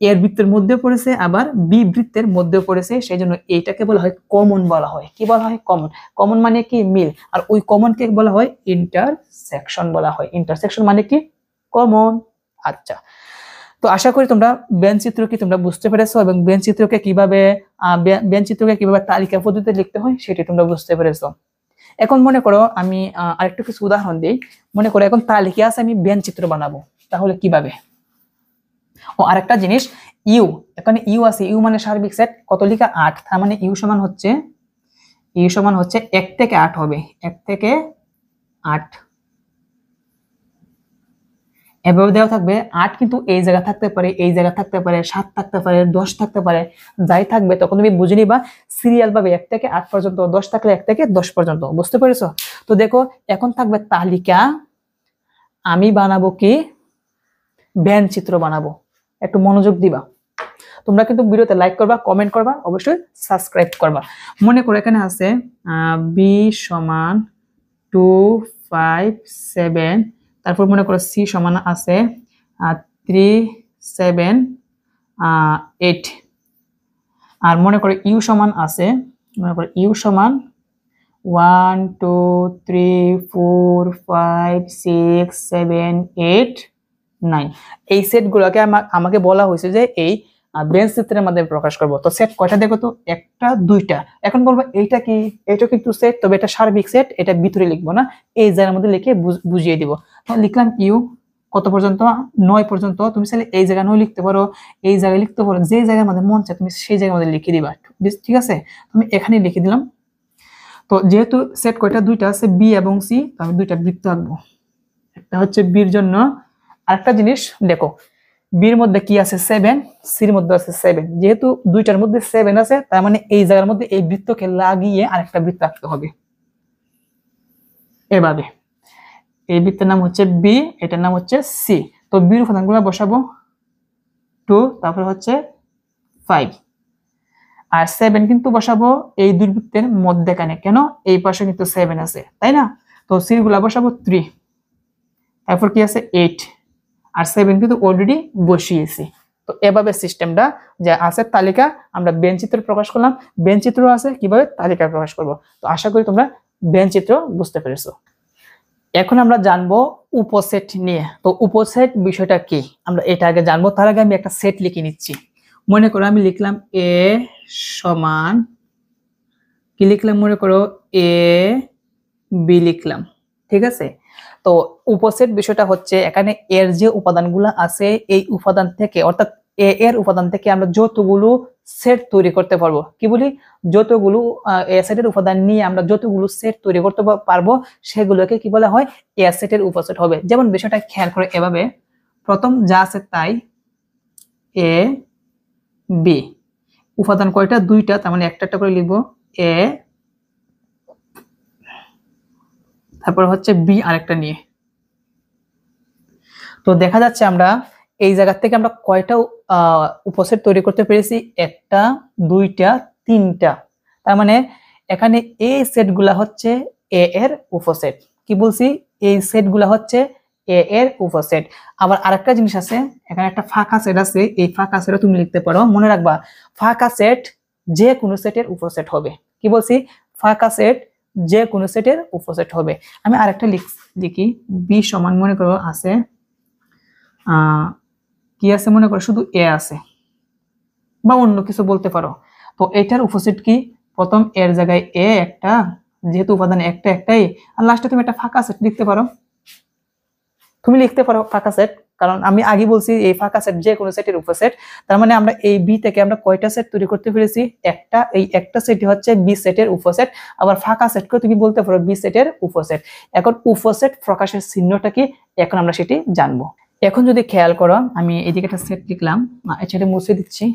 এর বৃত্তের মধ্যে পড়েছে, আবার বি বৃত্তের মধ্যে পড়েছে। সেই জন্য এইটাকে বলা হয় কমন বলা হয়। কি বলা হয়? কমন। কমন মানে কি? মিল। আর ওই কমনকে বলা হয় ইন্টারসেকশন বলা হয়। ইন্টারসেকশন মানে কি? কমন। আচ্ছা, তো আশা করি তোমরা বেন চিত্র কি তোমরা বুঝতে পেরেছো, এবং বেন চিত্রকে কিভাবে তালিকা পদ্ধতিতে লিখতে হয় সেটি তোমরা বুঝতে পেরেছো। এখন মনে করো আমি আরেকটু কিছু উদাহরণ দিই। মনে করো এখন তালিকা আছে, আমি বেন চিত্র বানাবো, তাহলে কিভাবে? ও আরেকটা জিনিস, ইউ, এখানে ইউ আছে, ইউ মানে সার্বিক সেট, কত লিখা 8। তার মানে ইউ সমান হচ্ছে 1 থেকে 8 হবে, 1 থেকে 8 এভাবে দেওয়া থাকবে। 8 কিন্তু এই জায়গা থাকতে পারে, এই জায়গা থাকতে পারে, 7 থাকতে পারে, 10 থাকতে পারে, যাই থাকবে তখন তুমি বুঝে নিবা সিরিয়াল ভাবে 1 থেকে 8 পর্যন্ত, 10 থাকলে 1 থেকে 10 পর্যন্ত। বুঝতে পেরেছো? তো দেখো এখন থাকবে তালিকা, আমি বানাবো কি, বেন চিত্র বানাবো। একটু মনোযোগ দিবা। তোমরা কিন্তু ভিডিওতে লাইক করবা, কমেন্ট করবা, অবশ্যই সাবস্ক্রাইব করবা। মনে করো এখানে আছে বি সমান 2 5 7, তারপর মনে করো সি সমান আছে 3 7 8, আর মনে করো ইউ সমান আছে, মনে করো ইউ সমান 1 2 3 4 5 6 7 8 9। এই সেটগুলোকে আমাকে বলা হয়েছে যে এই বেঞ্চ চিত্রের মাধ্যমে প্রকাশ করব। তো সেট কয়টা দেখো তো, একটা দুইটা। এখন বলবো এইটা কি, এটা কিন্তু সেট, তবে এটা সার্বিক সেট, এটা ভিতরে লিখবো না, এই জায়গার মধ্যে লিখে বুঝিয়ে দিব। তো লিখলাম ইউ কত পর্যন্ত, 9 পর্যন্ত। তুমি চাইলে এই জায়গায় 9 লিখতে পারো, এই জায়গায় লিখতে পারো, যে জায়গার মধ্যে মন চায় তুমি সেই জায়গার মধ্যে লিখে দিবা, ঠিক আছে। আমি এখানে লিখে দিলাম। তো যেহেতু সেট কয়টা, দুইটা আছে, বি এবং সি, তো আমি দুইটা বৃত্ত আঁকবো। একটা হচ্ছে বির জন্য, আরেকটা জিনিস দেখো, বির মধ্যে কি আছে 7, সির মধ্যে আছে 7। যেহেতু দুইটার মধ্যে 7 আছে, তার মানে এই জায়গার মধ্যে এই বৃত্তকে লাগিয়ে আরেকটা বৃত্ত আঁকতে হবে এভাবে। এই বৃত্তের নাম হচ্ছে বি, এটার নাম হচ্ছে সি। তো বির উপাদানগুলো বসাবো 2, তারপর হচ্ছে 5, আর 7 কিন্তু বসাবো এই দুই বৃত্তের মধ্যখানে, কেন এই পাশে কিন্তু 7 আছে, তাই না। তো সি গুলা বসাবো 3, তারপর কি আছে 8, আর 7 কিন্তু অলরেডি বসিয়েছি। তো এভাবে সিস্টেমটা যে আছে তালিকা, আমরা বেঞ্চ চিত্র প্রকাশ করলাম, বেঞ্চ চিত্র আছে কিভাবে তালিকা প্রকাশ করব। তো আশা করি তোমরা বেঞ্চ চিত্র বুঝতে পেরেছো। এখন আমরা জানবো উপসেট নিয়ে। তো উপসেট বিষয়টা কি আমরা এটা আগে জানবো, তার আগে আমি একটা সেট লিখে নিচ্ছি। মনে করো আমি লিখলাম এ সমান, কি লিখলাম, মনে করো এ বি লিখলাম, ঠিক আছে। তো উপসেট বিষয়টা হচ্ছে এখানে এর যে উপাদানগুলো আছে, এই উপাদান থেকে, অর্থাৎ এ এর উপাদান থেকে আমরা যতগুলো সেট তৈরি করতে পারবো, কি বলি, যতগুলো এ সেটের উপাদান নিয়ে আমরা যতগুলো সেট তৈরি করতে পারবো, সেগুলোকে কি বলা হয়, এ সেটের উপসেট হবে। যেমন বিষয়টা খেয়াল করে এভাবে, প্রথম যা আছে তাই, এ বি, উপাদান কয়টা, দুইটা, তার মানে একটা একটা করে লিখবো, এ, তারপর হচ্ছে বি আরেকটা নিয়ে। তো দেখা যাচ্ছে আমরা এই জায়গা থেকে আমরা কয়টা উপসেট তৈরি করতে পেরেছি, একটা, দুইটা, তিনটা। তার মানে এখানে এই সেটগুলা হচ্ছে এ এর উপসেট। কি বলছি, এই সেটগুলা হচ্ছে এ এর উপসেট। আবার আরেকটা জিনিস আছে, এখানে একটা ফাঁকা সেট আছে, এই ফাঁকা সেটও তুমি লিখতে পারো। মনে রাখবা ফাঁকা সেট যে কোনো সেটের উপসেট হবে। কি বলছি, ফাঁকা সেট যে কোনো সেটের উপসেট হবে। আমি আরেকটা লিখি, বি সমান, মনে করো আছে কি আছে, মনে করো শুধু এ আছে, বা অন্য কিছু বলতে পারো। তো এটার উপসেট কি, প্রথম এর জায়গায় এ একটা, যেহেতু উপাদান একটা একটাই, আর লাস্টে তুমি একটা ফাঁকা সেট লিখতে পারো। তুমি লিখতে পারো ফাঁকা সেট, কারণ আমি আগে বলছি এই ফাঁকা সেট যে কোনো সেটের উপসেট। তার মানে আমরা এই বি থেকে আমরা কয়টা সেট তৈরি করতে পেরেছি, একটা, এই একটা সেটই হচ্ছে বি সেটের উপসেট। আবার ফাঁকা সেটকে তুমি বলতে পারো বি সেটের উপসেট। এখন উপসেট প্রকাশের চিহ্নটা কি, এখন আমরা সেটি জানবো। এখন যদি খেয়াল করো, আমি এদিকে একটা সেট লিখলাম, সেটা মুছে দিচ্ছি।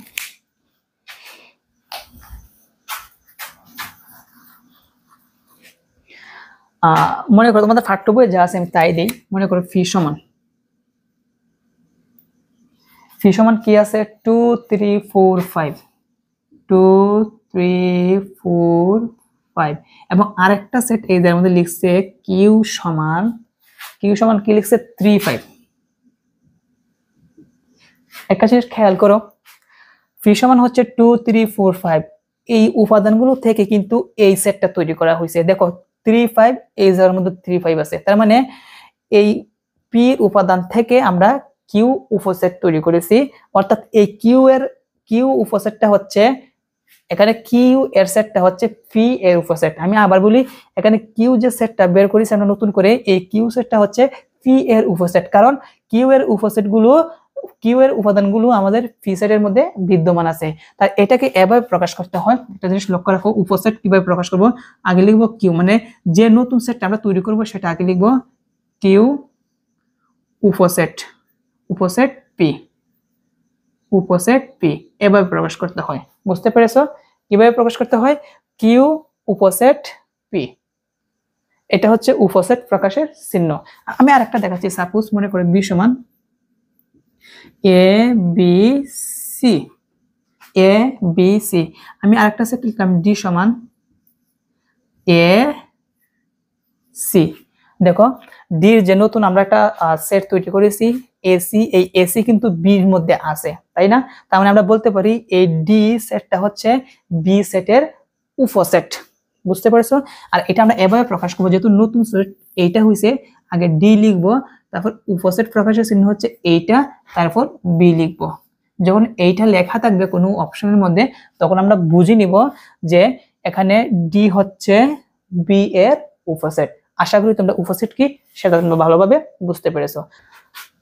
মনে করো তোমাদের পাঠ্য বই যা আছে আমি তাই দিই। মনে করো ফি সমান কি আছে, 2 3 4 5, 2 3 4 5, এবং আরেকটা সেট এই যার মধ্যে লিখছে কিউ সমান কি লিখছে 3 5। একটা জিনিস খেয়াল করো, ফি সমান হচ্ছে 2 3 4 5, এই উপাদানগুলো থেকে কিন্তু এই সেটটা তৈরি করা হয়েছে। দেখো 3 5, এই জায়গার মধ্যে 3 5 আছে, তার মানে এই পি উপাদান থেকে আমরা কিউ উপসেট তৈরি করেছি। অর্থাৎ এই কিউ উপসেটটা হচ্ছে, এখানে কিউ এর সেটটা হচ্ছে পি এর উপসেট। আমি আবার বলি, এখানে কিউ যে সেটটা বের করেছি আমরা নতুন করে, এই কিউ সেটটা হচ্ছে পি এর উপসেট, কারণ কিউ এর উপাদানগুলো আমাদের পি সেটের মধ্যে বিদ্যমান আছে। তাই এটাকে এভাবে প্রকাশ করতে হয়। একটা জিনিস লক্ষ্য রাখো, উপসেট কিভাবে প্রকাশ করব, আগে লিখবো কিউ, মানে যে নতুন সেটটা আমরা তৈরি করব সেটা আগে লিখবো কিউ উপসেট পি, এভাবে প্রকাশ করতে হয়। বুঝতে পেরেছো কিভাবে প্রকাশ করতে হয়, কিউ উপসেট পি, এটা হচ্ছে উপসেট প্রকাশের চিহ্ন। আমি আরেকটা দেখাচ্ছি, সাপোজ মনে করে বি সমান এ বি সি, আমি আরেকটা সেট লিখলাম ডি সমান এ সি। দেখো ডির যে নতুন আমরা একটা সেট তৈরি করেছি এসি, এই এসি কিন্তু বির মধ্যে আছে, তাই না। তার মানে আমরা বলতে পারি এই ডি সেটটা হচ্ছে বি সেটের উপসেট। বুঝতে পারছো, আর এটা আমরা এভাবে প্রকাশ করবো, যেহেতু নতুন সেট এইটা হয়েছে, আগে ডি লিখবো, তারপর উপসেট প্রকাশের চিহ্ন হচ্ছে এইটা, তারপর বি লিখবো। যখন এইটা লেখা থাকবে কোনো অপশনের মধ্যে তখন আমরা বুঝে নিব যে এখানে ডি হচ্ছে বি এর উপসেট। আশা করি তোমরা উপসেট কি সেটা তোমরা ভালোভাবে বুঝতে পেরেছো।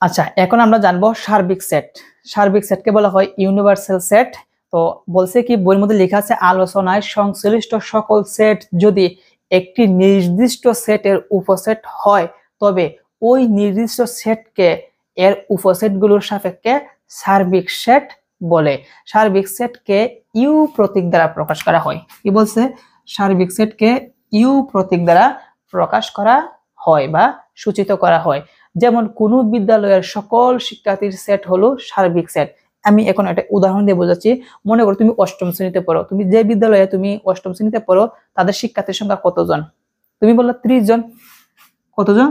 আচ্ছা, এখন আমরা জানবো সার্বিক সেট। সার্বিক সেটকে বলা হয় ইউনিভার্সাল সেট। তো বলছে কি বইয়ের মধ্যে লেখা আছে, আলোচনায় সংশ্লিষ্ট সকল সেট যদি একটি নির্দিষ্ট সেটের উপসেট হয় তবে ওই নির্দিষ্ট সেটকে এর উপসেটগুলোর সাপেক্ষে সার্বিক সেট বলে। সার্বিক সেটকে ইউ প্রতীক দ্বারা প্রকাশ করা হয়। কি বলছে? সার্বিক সেটকে ইউ প্রতীক দ্বারা প্রকাশ করা হয় বা সূচিত করা হয়। যেমন কোন বিদ্যালয়ের সকল শিক্ষার্থীর সেট হলো সার্বিক সেট। আমি এখন একটা উদাহরণ দিয়ে বোঝাচ্ছি। মনে করো তুমি অষ্টম শ্রেণীতে পড়ো, তুমি যে বিদ্যালয়ে তুমি অষ্টম শ্রেণীতে পড়ো তাদের শিক্ষার্থীর সংখ্যা কতজন? তুমি বললো 30 জন। কতজন?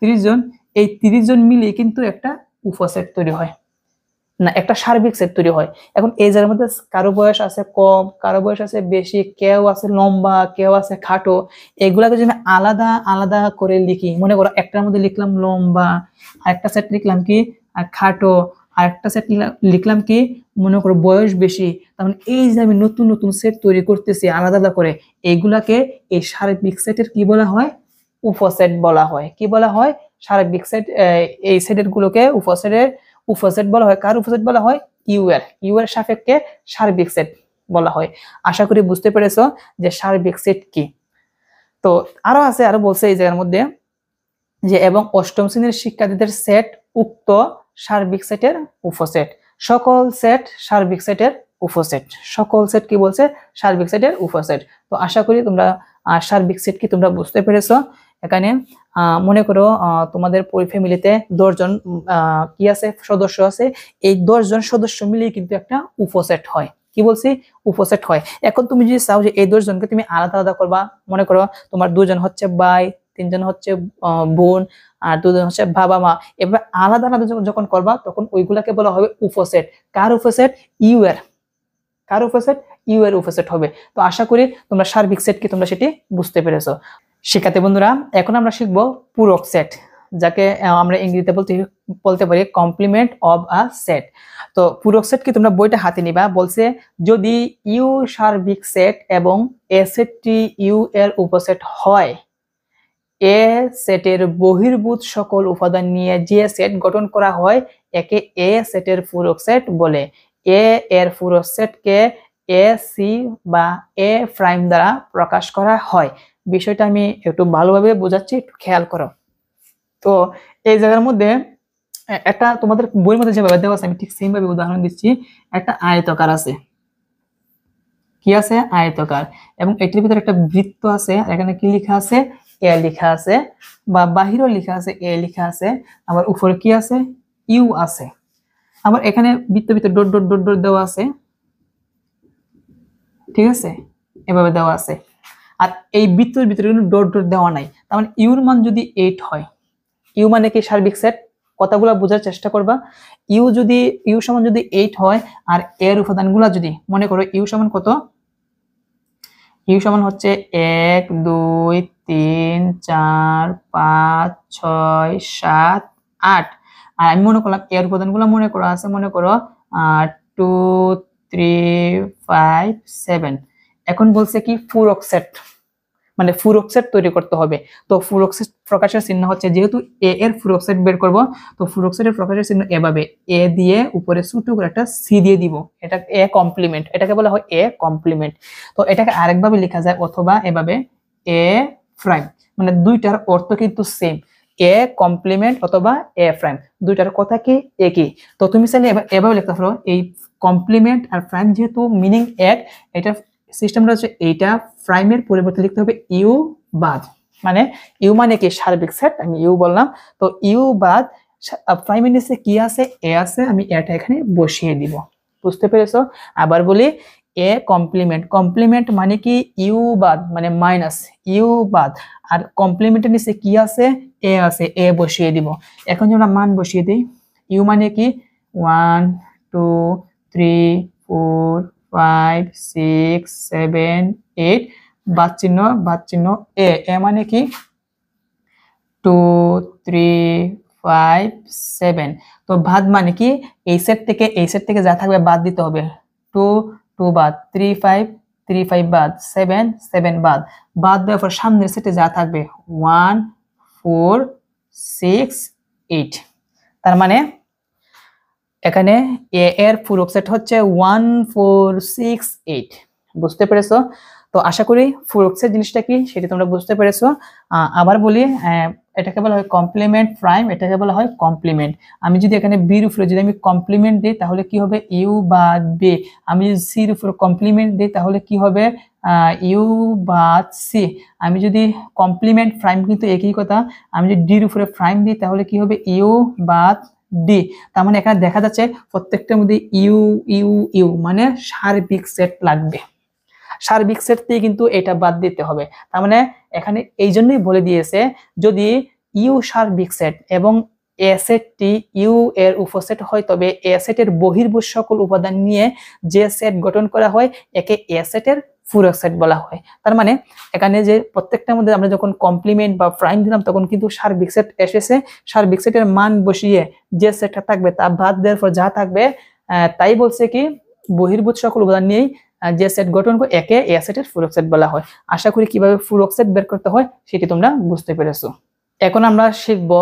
30 জন। এই 30 জন মিলিয়ে কিন্তু একটা উপসেট তৈরি হয়, না একটা সার্বিক সেট তৈরি হয়। এখন এই জায়গার মধ্যে কারো বয়স আছে কম, কারো বয়স আছে বেশি, কেউ আছে লম্বা, কেউ আছে খাটো। এগুলাকে যদি আলাদা আলাদা করে লিখি, মনে করো একটার মধ্যে লিখলাম লম্বা, আরেকটা সেট লিখলাম কি খাটো, আরেকটা সেট লিখলাম কি মনে করো বয়স বেশি। তখন এই যে আমি নতুন নতুন সেট তৈরি করতেছি আলাদা আলাদা করে, এইগুলাকে এই সার্বিক সেটের কি বলা হয়? উপসেট বলা হয়। কি বলা হয়? সার্বিক সেট। এই সেটের গুলোকে উপসেট বলা হয়। কার উপসেট বলা হয়? ইউ এর সাপেক্ষে সার্বিক সেট বলা হয়। আশা করি বুঝতে পেরেছো যে সার্বিক সেট কি। তো আরো আছে, আরো বলছে এই জায়গার মধ্যে যে এবং অষ্টম শ্রেণীর শিক্ষার্থীদের সেট উক্ত সার্বিক সেটের উপসেট। সকল সেট সার্বিক সেটের উপসেট। সকল সেট কি বলছে? সার্বিক সেটের উপসেট। তো আশা করি তোমরা সার্বিক সেট কি তোমরা বুঝতে পেরেছো। এখানে মনে করো তোমাদের ফ্যামিলিতে 10 জন কি আছে সদস্য আছে, এই 10 জন সদস্য মিলিয়ে কিন্তু একটা উপসেট হয়। কি বলছি? উপসেট হয়। এখন তুমি যদি চাও যে এই 10 জনকে তুমি আলাদা আলাদা করবা, মনে করো তোমার 2 জন হচ্ছে ভাই, 3 জন হচ্ছে বোন, আর 2 জন হচ্ছে বাবা মা, এবার আলাদা আলাদা যখন করবা তখন ওইগুলাকে বলা হবে উপসেট। কার উপসেট? ইউ এর। কার উপসেট? ইউ এর উপসেট হবে। তো আশা করি তোমরা সার্বিক সেট কি তোমরা সেটি বুঝতে পেরেছো। শিক্ষার্থী বন্ধুরা, এখন আমরা শিখব পূরক সেট, যাকে আমরা ইংরেজিতে বলতে পারি কমপ্লিমেন্ট অফ আ সেট। তো পূরক সেট কি তোমরা বইটা হাতে নিবা। বলছে যদি ইউ সার্বিক সেট এবং এ সেটটি ইউ এর উপসেট হয়, এ সেটের বহির্ভূত সকল উপাদান নিয়ে যে সেট গঠন করা হয় একে এ সেটের পূরক সেট বলে। এ এর পূরক সেটকে এ সি বা এ প্রাইম দ্বারা প্রকাশ করা হয়। বিষয়টা আমি একটু ভালোভাবে বোঝাচ্ছি, একটু খেয়াল করো। তো এই জায়গার মধ্যে একটা তোমাদের বইয়ের মধ্যে যেভাবে দেওয়া আছে আমি ঠিক সেম ভাবে উদাহরণ দিচ্ছি। একটা আয়তকার আছে। কি আছে? আয়তকার। এবং এটির ভিতরে একটা বৃত্ত আছে। এখানে কি লেখা আছে? এ লেখা আছে, বা বাহিরেও লেখা আছে এ লেখা আছে। আবার উপরে কি আছে? ইউ আছে। আবার এখানে বৃত্ত ভিতরে ডট ডট ডট ডট দেওয়া আছে। ঠিক আছে, এভাবে দেওয়া আছে। আর এই বৃত্তের ভিতরে কিন্তু ডট ডট দেওয়া নাই। তার মানে ইউর মান যদি 8 হয়, ইউ মানে কি সার্বিক সেট? কথাগুলো বোঝার চেষ্টা করবা। ইউ সমান যদি 8 হয় আর এর উপাদানগুলো যদি মনে করো ইউ সমান কত? ইউ সমান হচ্ছে 1 2 3 4 5 6 7 8। আর আমি মনে করলাম এর উপাদানগুলো মনে করা আছে, মনে করো 2 3 5 7। এখন বলছে কি পূরক সেট, মানে পূরক সেট তৈরি করতে হবে। তো পূরক সেট প্রকাশের চিহ্ন হচ্ছে, যেহেতু এ এর পূরক সেট বের করব, তো পূরক সেটের প্রকাশের চিহ্ন এভাবে এ দিয়ে উপরে ছোট করে একটা সি দিয়ে দিব। এটা এ কমপ্লিমেন্ট, এটাকে বলা হয় এ কমপ্লিমেন্ট। তো এটাকে আরেকভাবে লেখা যায় অথবা এভাবে এ প্রাইম, মানে দুইটার অর্থ কিন্তু সেম, এ কমপ্লিমেন্ট অথবা এ প্রাইম, দুইটার কথা কি একই। তো তুমি চাইলে এভাবে লিখতে পারো, এই কমপ্লিমেন্ট আর প্রাইম যেহেতু মিনিং এক, এটা সিস্টেমটা হচ্ছে এইটা প্রাইমের পরিবর্তে লিখতে হবে ইউ বাদ, মানে ইউ মানে কি সার্বিক সেট, আমি ইউ বললাম। তো ইউ বাদ প্রাইমের নিচে কি আছে? এ আছে, আমি এটা এখানে বসিয়ে দিব। বুঝতে পেরেছো? আবার বলি, এ কমপ্লিমেন্ট, কমপ্লিমেন্ট মানে কি ইউ বাদ, মানে মাইনাস ইউ বাদ, আর কমপ্লিমেন্টের নিচে কি আছে? এ আছে, এ বসিয়ে দিব। এখন যদি আমরা মান বসিয়ে দিই, ইউ মানে কি 1 2 3 4 5 6 7 8, বাদ চিহ্ন এ, এ মানে কি 2 3 5 7। তো বাদ মানে কি এই সেট থেকে যা থাকবে বাদ দিতে হবে। 2 2 বাদ, 3 5 3 5 বাদ, 7 7 বাদ। বাদ দেওয়ার পর সামনের সেটে যা থাকবে 1 4 6 8। তার মানে এখানে এ এর পূরক সেট হচ্ছে 1 4 6 8। বুঝতে পেরেছো? তো আশা করি পূরক সেট জিনিসটা কি সেটা তোমরা বুঝতে পেরেছো। আবার বলি, এটাকে বলা হয় কমপ্লিমেন্ট প্রাইম, এটাকে বলা হয় কমপ্লিমেন্ট। আমি যদি এখানে বির উপরে যদি আমি কমপ্লিমেন্ট দিই তাহলে কি হবে ইউ বাদ বি। আমি যদি সির উপরে কমপ্লিমেন্ট দিই তাহলে কি হবে ইউ বাদ সি। আমি যদি কমপ্লিমেন্ট প্রাইম কিন্তু একই কথা, আমি যদি ডির উপরে প্রাইম দিই তাহলে কি হবে ইউ বাদ ডি। তার মানে এখানে দেখা যাচ্ছে প্রত্যেকটার মধ্যে ইউ ইউ ইউ মানে সার্বিক সেট লাগবে। সার্বিক সেট থেকে কিন্তু এটা বাদ দিতে হবে। তার মানে এখানে এই জন্যই বলে দিয়েছে যদি ইউ সার্বিক সেট এবং এ সেটটি ইউ এর উপসেট হয় তবে এ সেটের বহির্ভূত সকল উপাদান নিয়ে যে সেট গঠন করা হয় একে এ সেটের পূরক সেট বলা হয়। তার মানে এখানে যে প্রত্যেকটার মধ্যে আমরা যখন কমপ্লিমেন্ট বা প্রাইম দিলাম তখন কিন্তু সার্বিক সেট এসেছে। সার্বিক সেটের মান বসিয়ে যে সেটটা থাকবে তা বাদ দেওয়ার পর যা থাকবে তাই বলছে কি বহির্ভূত সকল উপাদান নিয়েই যে সেট গঠন করে একে এ সেটের পূরক সেট বলা হয়। আশা করি কিভাবে পূরক সেট বের করতে হয় সেটি তোমরা বুঝতে পেরেছো। এখন আমরা শিখবো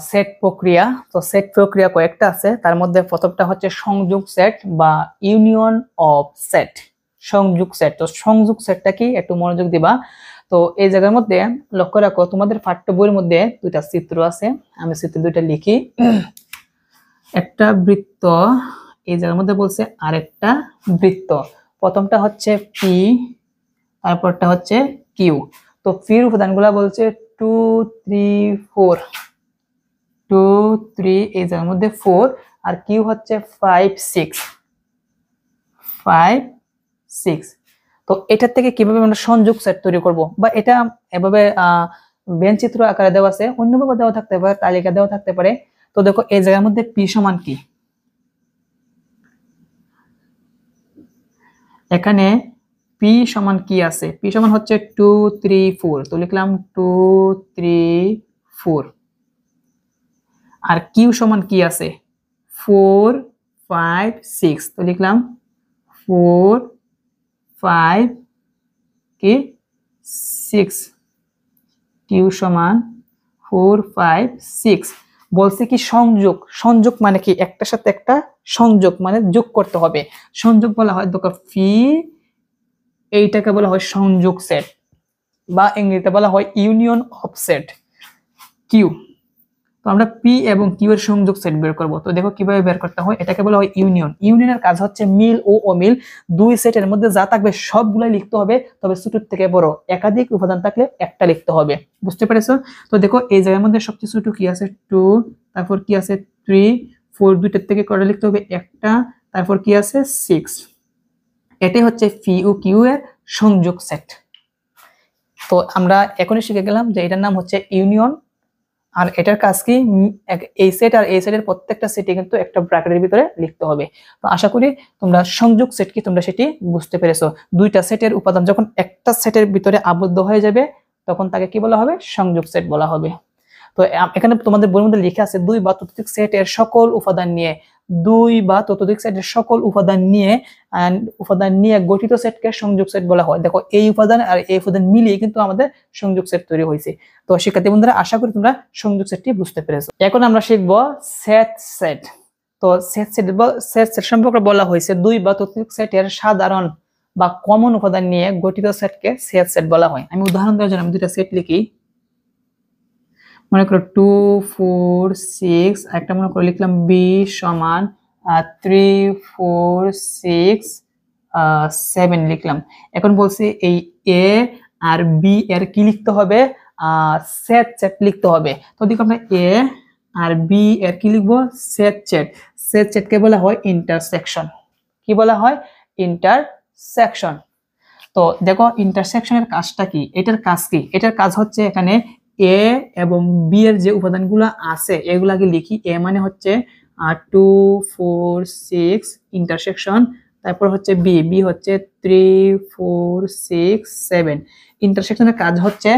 সেট প্রক্রিয়া। তো সেট প্রক্রিয়া কয়েকটা আছে, তার মধ্যে প্রথমটা হচ্ছে সংযোগ সেট বা ইউনিয়ন অফ সেট। সংযোগ সেট, তো সংযোগ সেটটা কি একটু মনোযোগ দিবা। তো এই জায়গার মধ্যে লক্ষ্য রাখো তোমাদের পাঠ্য বইয়ের মধ্যে দুইটা চিত্র আছে, আমি চিত্র দুইটা লিখি। একটা বৃত্ত, এই জায়গার মধ্যে বলছে আরেকটা বৃত্ত। প্রথমটা হচ্ছে পি, তারপরটা হচ্ছে কিউ। তো পির উপাদানগুলা বলছে 2 3 4, 2 3, এই জায়গার মধ্যে 4, আর কিউ হচ্ছে 5 6 5 6। তো এটার থেকে কিভাবে আমরা সংযোগ সেট তৈরি করব, বা এটা এভাবে বেঞ্চিত্র আকারে দেওয়া আছে, অন্যভাবে দেওয়া থাকতে পারে, তালিকা দেওয়া থাকতে পারে। তো দেখো এই জায়গার মধ্যে পি সমান কি, এখানে পি সমান কি আছে, পি সমান হচ্ছে 2 3 4। তো লিখলাম 2 3 4। আর কিউ সমান কি আছে 4 5 6। তো লিখলাম 4 5 কি 6। কিউ সমান 4 5 6। বলছে কি সংযোগ, সংযোগ মানে কি একটার সাথে একটা সংযোগ মানে যোগ করতে হবে, সংযোগ বলা হয় দেখো পি, এইটাকে বলা হয় সংযোগ সেট বা ইংরেজিতে বলা হয় ইউনিয়ন অফ সেট কিউ। তো আমরা পি এবং কিউ এর সংযোগ সেট বের করব। তো দেখো কিভাবে বের করতে হয়, এটাকে বলা হয় ইউনিয়ন। ইউনিয়নের কাজ হচ্ছে মিল ও অমিল, দুই সেটের মধ্যে যা থাকবে সবগুলাই লিখতে হবে, তবে ছোট থেকে বড় একাধিক উপাদান থাকলে একটা লিখতে হবে। বুঝতে পেরেছো? তো দেখো এই জায়গার মধ্যে সবচেয়ে ছোট কি আছে 2, তারপর কি আছে 3 4, দুইটার থেকে করে লিখতে হবে একটা, তারপর কি আছে 6। এটাই হচ্ছে পি ও কিউ এর সংযোগ সেট। তো আমরা এখনই শিখে গেলাম যে এটার নাম হচ্ছে ইউনিয়ন। আর এটার কাজ কি এই সেট আর এই সেটের প্রত্যেকটা সেটই কিন্তু একটা ব্র্যাকেটের ভিতরে লিখতে হবে। তো আশা করি তোমরা সংযোগ সেট কি তোমরা সেটি বুঝতে পেরেছো। দুইটা সেটের উপাদান যখন একটা সেটের ভিতরে আবদ্ধ হয়ে যাবে তখন তাকে কি বলা হবে সংযোগ সেট বলা হবে। তো এখানে তোমাদের বইয়ের মধ্যে লেখা আছে দুই বা ততোধিক সেটের সকল উপাদান নিয়ে, দুই বা ততোধিক সেটের সকল উপাদান নিয়ে গঠিত সেটকে সংযোগ সেট বলা হয়। দেখো এই উপাদান আর এই উপাদান মিলিয়ে কিন্তু আমাদের সংযোগ সেট তৈরি হয়েছে। তো শিক্ষার্থী বন্ধুরা আশা করি তোমরা সংযোগ সেটটি বুঝতে পেরেছো। এখন আমরা শিখবো সেট সেট। তো সেট সেট সম্পর্কে বলা হয়েছে দুই বা ততোধিক সেটের সাধারণ বা কমন উপাদান নিয়ে গঠিত সেটকে সেট সেট বলা হয়। আমি উদাহরণ দেওয়ার জন্য আমি দুইটা সেট লিখি। মনে করো 2 4 6, একটা মনে করে লিখলাম বি সমান 3 4 6 7 লিখলাম। এখন বলছি এই এ আর বি এর কি লিখতে হবে সেট সেট লিখতে হবে। তো দেখো আমরা এ আর বি এর কি লিখবো সেট সেট। সেট সেট কে বলা হয় ইন্টারসেকশন। কি বলা হয় ইন্টারসেকশন। তো দেখো ইন্টারসেকশনের কাজটা কি, এটার কাজ কি, এটার কাজ হচ্ছে এখানে এ এবং বি এর যে উপাদানগুলো আছে এগুলাকে লিখি। এ মানে হচ্ছে 2 4 6 ইন্টারসেকশন, তারপর হচ্ছে বি, বি হচ্ছে 3 4 6 7। ইন্টারসেকশনের কাজ হচ্ছে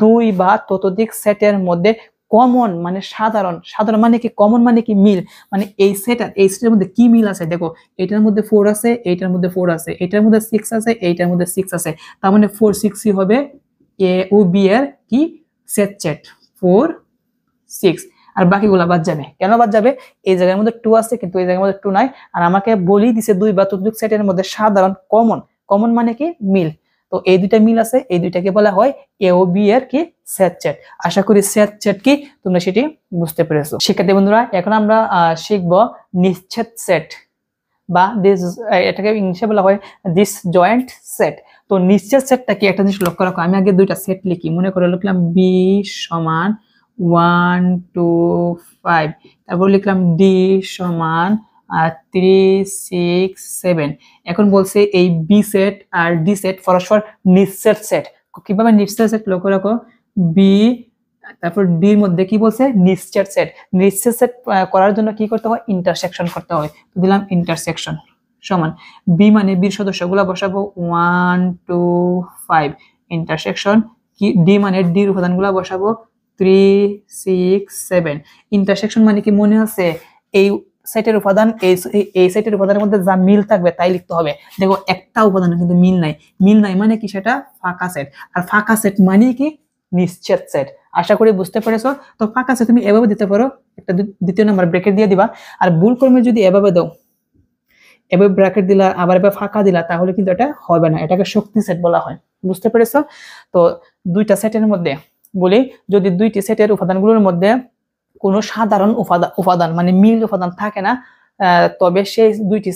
দুই বা ততোধিক সেটের মধ্যে কমন মানে সাধারণ, সাধারণ মানে কি, কমন মানে কি মিল, মানে এই সেট আর এই সেটের মধ্যে কি মিল আছে, দেখো এটার মধ্যে 4 আছে, এইটার মধ্যে 4 আছে, এটার মধ্যে 6 আছে, এইটার মধ্যে 6 আছে, তার মানে 4 6 হবে এ ও বি এর কি সেট 4 6। আর বাকিগুলা বাদ যাবে, কেন বাদ যাবে, এই জায়গার মধ্যে 2 আছে কিন্তু এই জায়গার মধ্যে 2 নাই, আর আমাকে বলেই দিছে দুই বা ততোধিক সেটের মধ্যে সাধারণ কমন, কমন মানে কি মিল, তো এই দুইটা মিল আছে, এই দুইটাকে বলা হয় এ ও বি এর কি সেট। আশা করি সেট কি তোমরা সেটি বুঝতে পেরেছো। শিক্ষার্থী বন্ধুরা, এখন আমরা শিখবো নিশ্চিত সেট বা এটাকে ইংলিশে বলা হয় দিস জয়েন্ট সেট। তো নিশ্চিত সেটটা কি একটা জিনিস লক্ষ্য রাখো, আমি আগে দুইটা সেট লিখি, মনে করে লিখলাম বি সমান 1 2 5, তারপর লিখলাম ডি সমান 3 6 7। এখন বলছে এই বি সেট আর ডি সেট পরস্পর নিশ্চিত সেট। কিভাবে নিশ্চিত সেট লক্ষ্য রাখো, বি তারপর ডির মধ্যে কি বলছে নিশ্চিত সেট, নিশ্চিত সেট করার জন্য কি করতে হয়, ইন্টারসেকশন করতে হয়, তো দিলাম ইন্টারসেকশন সমান বি মানে বির সদস্যগুলো বসাবো 1 2 5 ইন্টারসেকশন কি ডি মানে ডির উপাদানগুলো বসাবো 3 6 7। ইন্টারসেকশন মানে কি মনে আছে, এই সেটের উপাদান এই সেটের উপাদানের মধ্যে যা মিল থাকবে তাই লিখতে হবে। দেখো একটা উপাদান কিন্তু মিল নাই, মিল নাই মানে কি সেটা ফাঁকা সেট, আর ফাঁকা সেট মানে কি নিশ্চিত সেট। আশা করি বুঝতে পেরেছো। তো ফাঁকা সেট তুমি এভাবে দিতে পারো, একটা দ্বিতীয় নাম্বার ব্র্যাকেট দিয়ে দিবা, আর ভুল ক্রমে যদি এভাবে দাও, এভাবে ব্র্যাকেট দিলা আবার এভাবে ফাঁকা দিলা, তাহলে কিন্তু এটা হবে না, এটাকে শক্তি সেট বলা হয়। বুঝতে পেরেছো? তো দুইটা সেটের মধ্যে বলি, যদি দুইটি সেটের উপাদানগুলোর মধ্যে কোনো সাধারণ উপাদান মানে মিল উপাদান থাকে না, তবে সেই দুইটি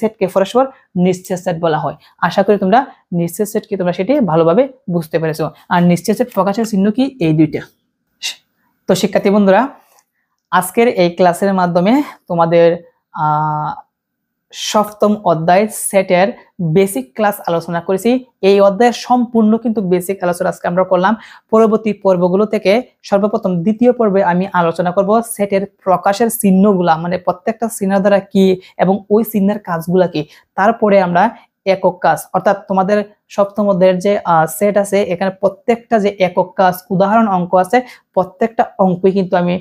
সেটকে পরস্পর নিশ্চিত সেট বলা হয়। আশা করি তোমরা নিশ্চিত সেট কি তোমরা সেটি ভালোভাবে বুঝতে পেরেছো। আর নিশ্চিত সেট প্রকাশের চিহ্ন কি এই দুইটা। তো শিক্ষার্থী বন্ধুরা, আজকের এই ক্লাসের মাধ্যমে তোমাদের সপ্তম অধ্যায় সেটের বেসিক ক্লাস আলোচনা করেছি। এই অধ্যায়ের সম্পূর্ণ কিন্তু বেসিক আলোচনা আজকে আমরা করলাম। পরবর্তী পর্বগুলো থেকে সর্বপ্রথম দ্বিতীয় পর্বে আমি আলোচনা করব সেটের প্রকাশের চিহ্নগুলা, মানে প্রত্যেকটা চিহ্ন দ্বারা কি এবং ওই চিহ্নের কাজগুলা কি। তারপরে আমরা একক কাজ, অর্থাৎ তোমাদের সপ্তম অধ্যায়ের যে সেট আছে এখানে প্রত্যেকটা যে একক কাজ উদাহরণ অঙ্ক আছে, প্রত্যেকটা অঙ্কই কিন্তু আমি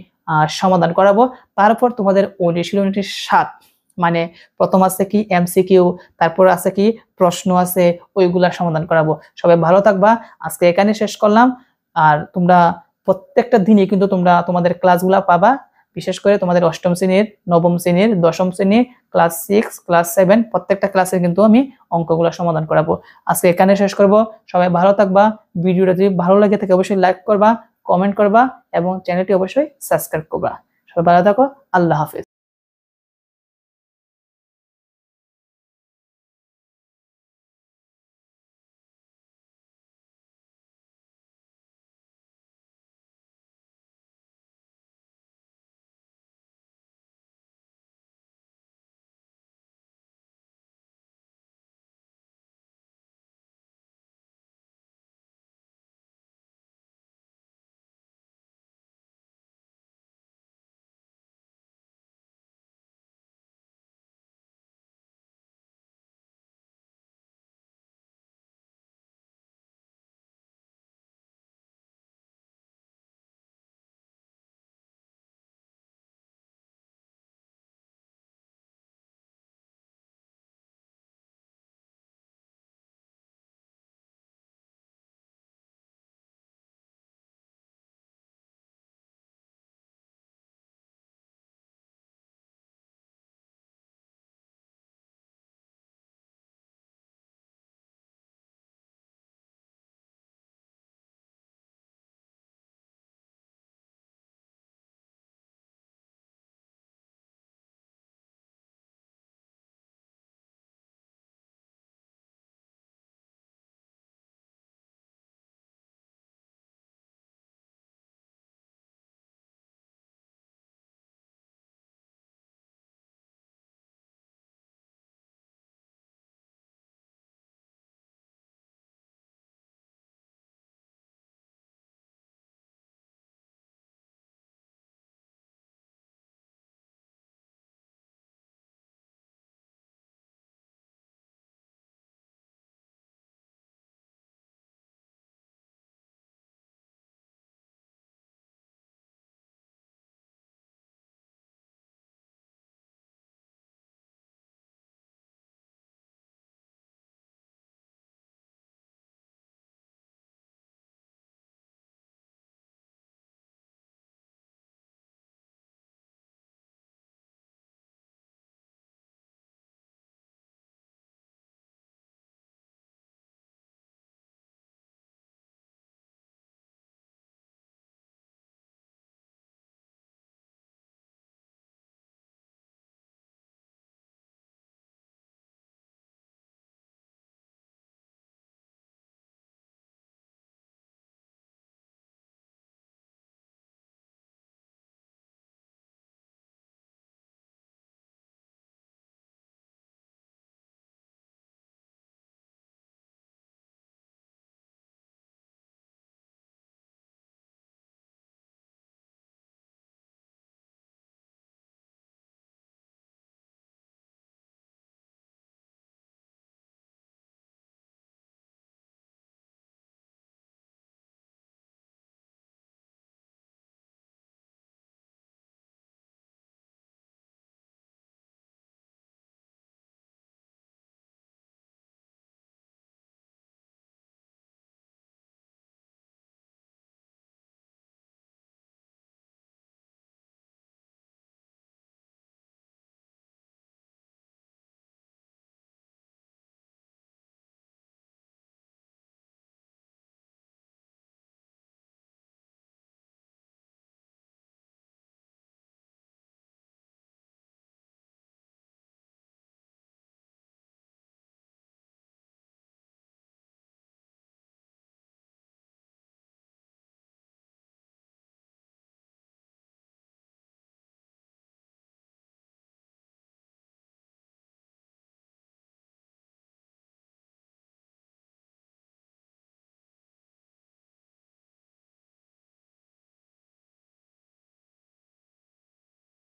সমাধান করাবো। তারপর তোমাদের অনুশীলনীটি 7, মানে প্রথম আছে কি এমসিকিউ, তারপর আছে কি প্রশ্ন আছে, ওইগুলা সমাধান করাবো। সবাই ভালো থাকবা, আজকে এখানে শেষ করলাম। আর তোমরা প্রত্যেকটা দিনই কিন্তু তোমরা তোমাদের ক্লাসগুলা পাবা, বিশেষ করে তোমাদের অষ্টম শ্রেণীর, নবম শ্রেণীর, দশম শ্রেণীর, ক্লাস 6, ক্লাস 7 প্রত্যেকটা ক্লাসে কিন্তু আমি অঙ্কগুলা সমাধান করাবো। আজকে এখানে শেষ করব। সবাই ভালো থাকবা। ভিডিওটা যদি ভালো লাগে থাকে অবশ্যই লাইক করবা, কমেন্ট করবা এবং চ্যানেলটি অবশ্যই সাবস্ক্রাইব করবা। সবাই ভালো থাকো। আল্লাহ হাফেজ।